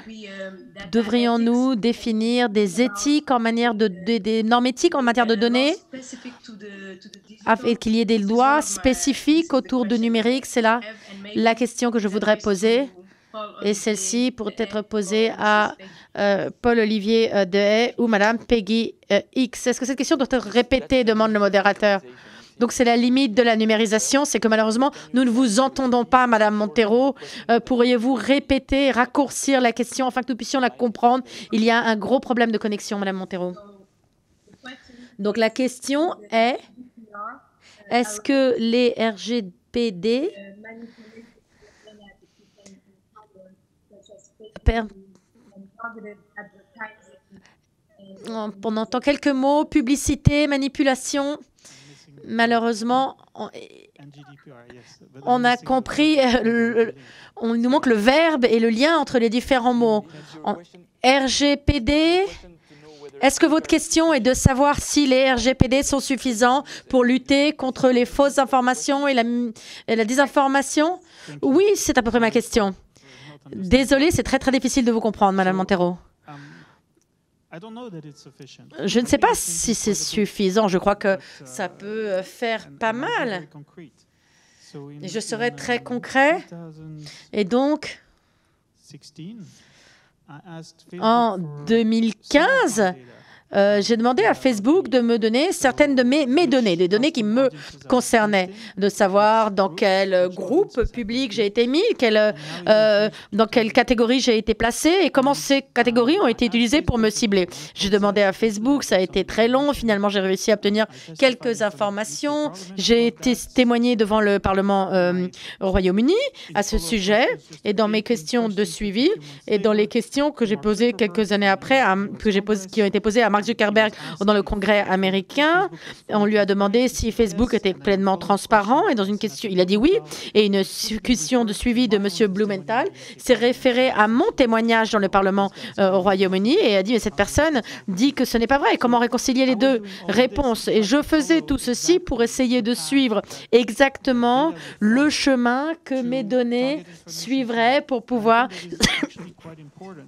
devrions-nous définir des éthiques en manière des normes éthiques en matière de données et qu'il y ait des lois spécifiques autour du numérique? C'est là la question que je voudrais poser. Et celle-ci pourrait être posée à Paul-Olivier Dehaye ou Madame Peggy X. Est-ce que cette question doit être répétée, demande le modérateur? Donc, c'est la limite de la numérisation, c'est que malheureusement, nous ne vous entendons pas, Madame Montero. Pourriez-vous répéter, raccourcir la question afin que nous puissions la comprendre? Il y a un gros problème de connexion, Madame Montero. Donc, la question est, est-ce que les RGPD on entend quelques mots, publicité, manipulation. Malheureusement, on a compris, on nous manque le verbe et le lien entre les différents mots. RGPD, est-ce que votre question est de savoir si les RGPD sont suffisants pour lutter contre les fausses informations et la désinformation? Oui, c'est à peu près ma question. Désolée, c'est très difficile de vous comprendre, Madame Montero. Je ne sais pas si c'est suffisant. Je crois que ça peut faire pas mal. Et je serai très concret. Et donc, en 2015, j'ai demandé à Facebook de me donner certaines de mes données, des données qui me concernaient, de savoir dans quel groupe public j'ai été mis, dans quelle catégorie j'ai été placé et comment ces catégories ont été utilisées pour me cibler. J'ai demandé à Facebook, ça a été très long. Finalement, j'ai réussi à obtenir quelques informations. J'ai été témoigné devant le Parlement au Royaume-Uni à ce sujet et dans mes questions de suivi et dans les questions que j'ai posées quelques années après, qui ont été posées à Mark Zuckerberg dans le Congrès américain. On lui a demandé si Facebook était pleinement transparent et dans une question, il a dit oui. Et une question de suivi de M. Blumenthal s'est référée à mon témoignage dans le Parlement au Royaume-Uni et a dit mais cette personne dit que ce n'est pas vrai. Comment réconcilier les deux réponses? Et je faisais tout ceci pour essayer de suivre exactement le chemin que mes données suivraient pour pouvoir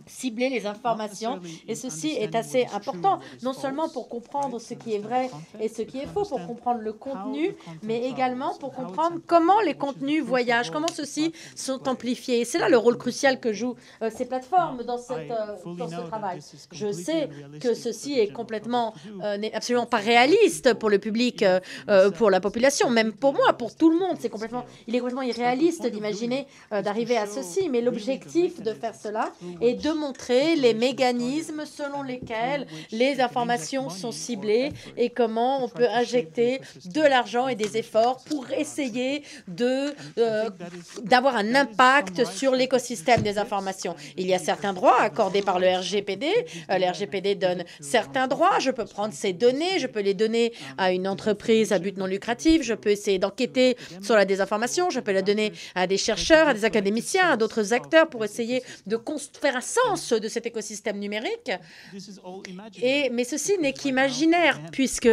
cibler les informations. Et ceci est assez important, non seulement pour comprendre ce qui est vrai et ce qui est faux, pour comprendre le contenu, mais également pour comprendre comment les contenus voyagent, comment ceux-ci sont amplifiés. Et c'est là le rôle crucial que jouent ces plateformes dans ce travail. Je sais que ceci est n'est absolument pas réaliste pour le public, pour la population, même pour moi, pour tout le monde. Il est complètement irréaliste d'imaginer d'arriver à ceci, mais l'objectif de faire cela est de montrer les mécanismes selon lesquels les informations sont ciblées et comment on peut injecter de l'argent et des efforts pour essayer d'avoir un impact sur l'écosystème des informations. Il y a certains droits accordés par le RGPD. Le RGPD donne certains droits. Je peux prendre ces données, je peux les donner à une entreprise à but non lucratif, je peux essayer d'enquêter sur la désinformation, je peux la donner à des chercheurs, à des académiciens, à d'autres acteurs pour essayer de faire un sens de cet écosystème numérique. Mais ceci n'est qu'imaginaire, puisque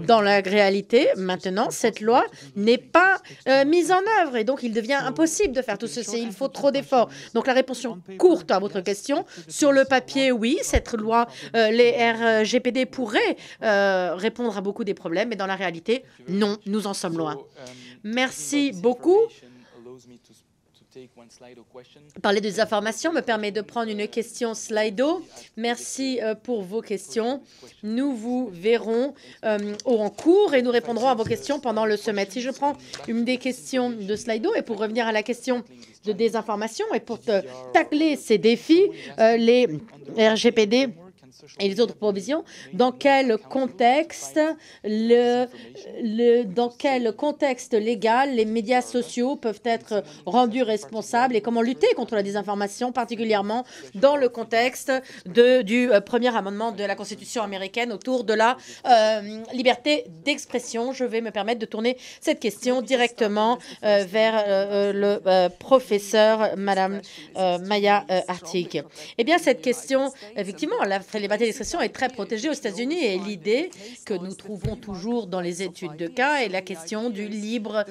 dans la réalité, maintenant, cette loi n'est pas mise en œuvre. Et donc, il devient impossible de faire tout ceci. Il faut trop d'efforts. Donc, la réponse courte à votre question, sur le papier, oui, cette loi, les RGPD pourraient répondre à beaucoup des problèmes, mais dans la réalité, non, nous en sommes loin. Merci beaucoup. Parler des informations me permet de prendre une question Slido. Merci pour vos questions. Nous vous verrons en cours et nous répondrons à vos questions pendant le summit. Si je prends une des questions de Slido et pour revenir à la question de désinformation et pour tacler ces défis, les RGPD et les autres provisions, dans quel contexte légal les médias sociaux peuvent être rendus responsables et comment lutter contre la désinformation, particulièrement dans le contexte du premier amendement de la Constitution américaine autour de la liberté d'expression. Je vais me permettre de tourner cette question directement vers le professeur, Madame Maya Hartig. Eh bien, cette question, effectivement, liberté d'expression est très protégée aux États-Unis et l'idée que nous trouvons toujours dans les études de cas est la question du libre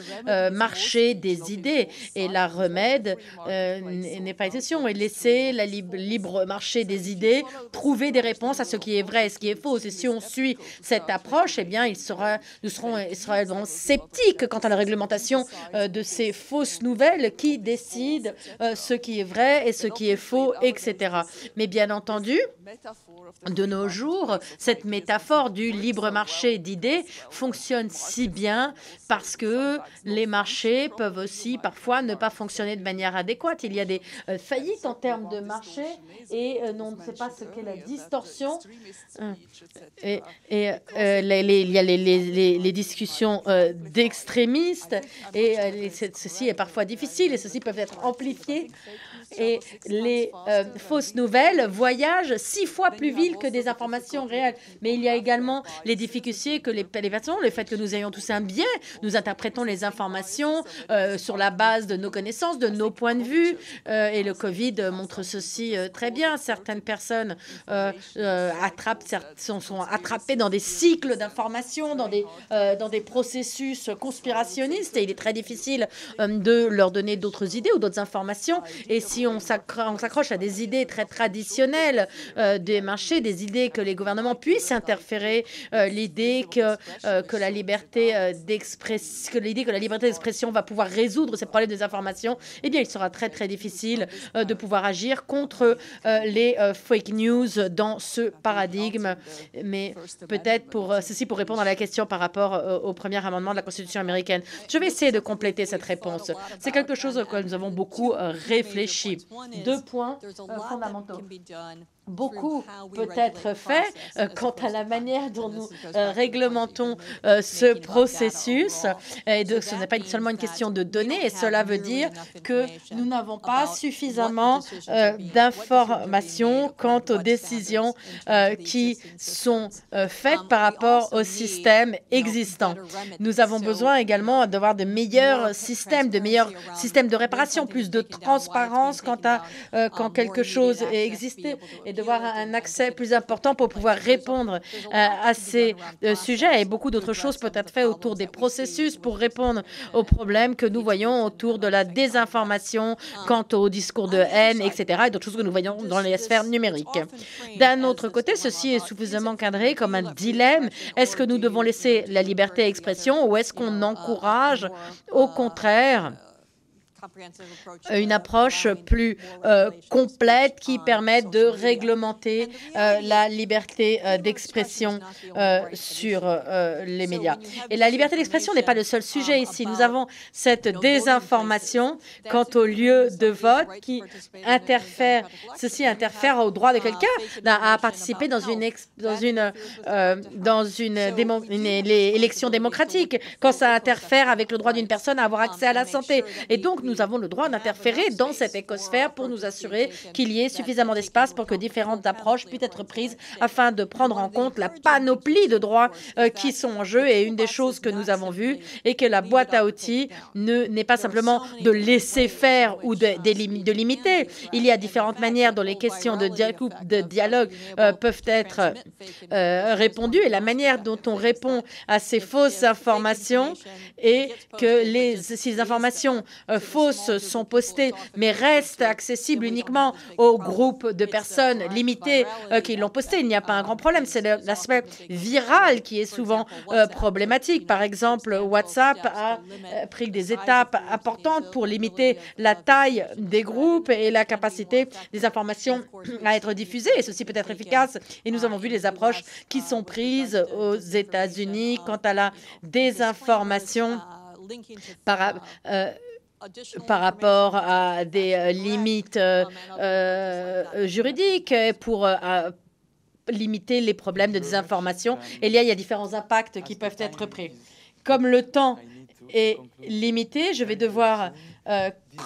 marché des idées. Et la remède n'est pas exception. Et laisser le libre marché des idées trouver des réponses à ce qui est vrai et ce qui est faux. Et si on suit cette approche, eh bien, nous serons sceptiques quant à la réglementation de ces fausses nouvelles qui décident ce qui est vrai et ce qui est faux, etc. Mais bien entendu, de nos jours, cette métaphore du libre marché d'idées fonctionne si bien parce que les marchés peuvent aussi parfois ne pas fonctionner de manière adéquate. Il y a des faillites en termes de marché et on ne sait pas ce qu'est la distorsion. Il y a les discussions d'extrémistes et ceci est parfois difficile et ceci peut être amplifié. Et les fausses nouvelles voyagent 6 fois plus vite que des informations réelles. Mais il y a également les difficultés que les personnes, le fait que nous ayons tous un biais, nous interprétons les informations sur la base de nos connaissances, de nos points de vue. Et le Covid montre ceci très bien. Certaines personnes sont attrapées dans des cycles d'informations, dans des processus conspirationnistes. Et il est très difficile de leur donner d'autres idées ou d'autres informations. Et si on s'accroche à des idées très traditionnelles des marchés, des idées que les gouvernements puissent interférer, l'idée que la liberté d'expression va pouvoir résoudre ces problèmes des informations, eh bien, il sera très, très difficile de pouvoir agir contre les fake news dans ce paradigme. Mais peut-être pour répondre à la question par rapport au premier amendement de la Constitution américaine, je vais essayer de compléter cette réponse. C'est quelque chose auquel nous avons beaucoup réfléchi. 2 points fondamentaux. Beaucoup peut être fait quant à la manière dont nous réglementons ce processus. Et ce n'est pas seulement une question de données, et cela veut dire que nous n'avons pas suffisamment d'informations quant aux décisions qui sont faites par rapport au système existant. Nous avons besoin également d'avoir de meilleurs systèmes de réparation, plus de transparence quant à quand quelque chose existait, et d'avoir un accès plus important pour pouvoir répondre à ces sujets. Et beaucoup d'autres choses peuvent être faites autour des processus pour répondre aux problèmes que nous voyons autour de la désinformation quant au discours de haine, etc., et d'autres choses que nous voyons dans les sphères numériques. D'un autre côté, ceci est suffisamment cadré comme un dilemme. Est-ce que nous devons laisser la liberté d'expression ou est-ce qu'on encourage, au contraire, une approche plus complète qui permette de réglementer la liberté d'expression sur les médias. Et la liberté d'expression n'est pas le seul sujet ici. Nous avons cette désinformation quant au lieu de vote qui interfère au droit de quelqu'un à participer dans une élection démocratique, quand ça interfère avec le droit d'une personne à avoir accès à la santé. Et donc, nous avons le droit d'interférer dans cette écosphère pour nous assurer qu'il y ait suffisamment d'espace pour que différentes approches puissent être prises afin de prendre en compte la panoplie de droits qui sont en jeu. Et une des choses que nous avons vues est que la boîte à outils n'est pas simplement de laisser faire ou de limiter. Il y a différentes manières dont les questions de dialogue peuvent être répondues, et la manière dont on répond à ces fausses informations est que si les informations fausses sont postées, mais restent accessibles uniquement aux groupes de personnes limitées qui l'ont posté, il n'y a pas un grand problème. C'est l'aspect viral qui est souvent problématique. Par exemple, WhatsApp a pris des étapes importantes pour limiter la taille des groupes et la capacité des informations à être diffusées. Et ceci peut être efficace. Et nous avons vu les approches qui sont prises aux États-Unis quant à la désinformation par rapport à des limites juridiques pour limiter les problèmes de désinformation. Et il y a différents impacts qui peuvent être pris. Comme le temps est limité, je vais devoir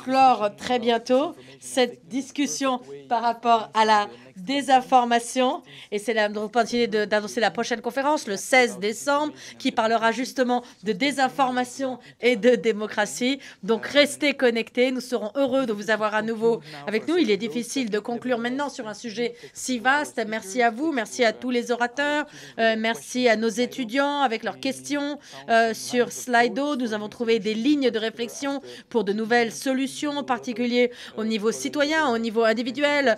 clore très bientôt cette discussion par rapport à la désinformation. Et c'est l'opportunité d'annoncer la prochaine conférence, le 16 décembre, qui parlera justement de désinformation et de démocratie. Donc, restez connectés. Nous serons heureux de vous avoir à nouveau avec nous. Il est difficile de conclure maintenant sur un sujet si vaste. Merci à vous, merci à tous les orateurs, merci à nos étudiants avec leurs questions sur Slido. Nous avons trouvé des lignes de réflexion pour de nouvelles solutions, en particulier au niveau citoyen, au niveau individuel.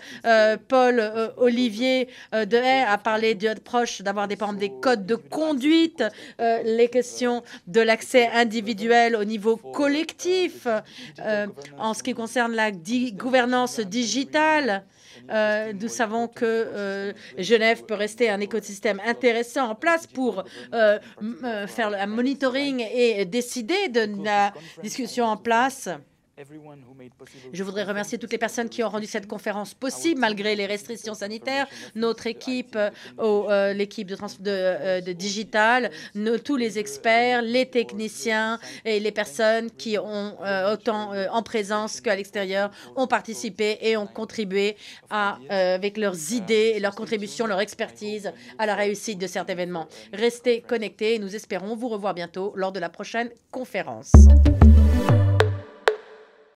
Paul Olivier Dehaye a parlé de approche d'avoir des codes de conduite, les questions de l'accès individuel au niveau collectif, en ce qui concerne la gouvernance digitale. Nous savons que Genève peut rester un écosystème intéressant en place pour faire un monitoring et décider de la discussion en place. Je voudrais remercier toutes les personnes qui ont rendu cette conférence possible malgré les restrictions sanitaires, notre équipe, l'équipe de digital, tous les experts, les techniciens et les personnes qui ont autant en présence qu'à l'extérieur ont participé et ont contribué avec leurs idées, et leurs contributions, leur expertise à la réussite de cet événement. Restez connectés et nous espérons vous revoir bientôt lors de la prochaine conférence.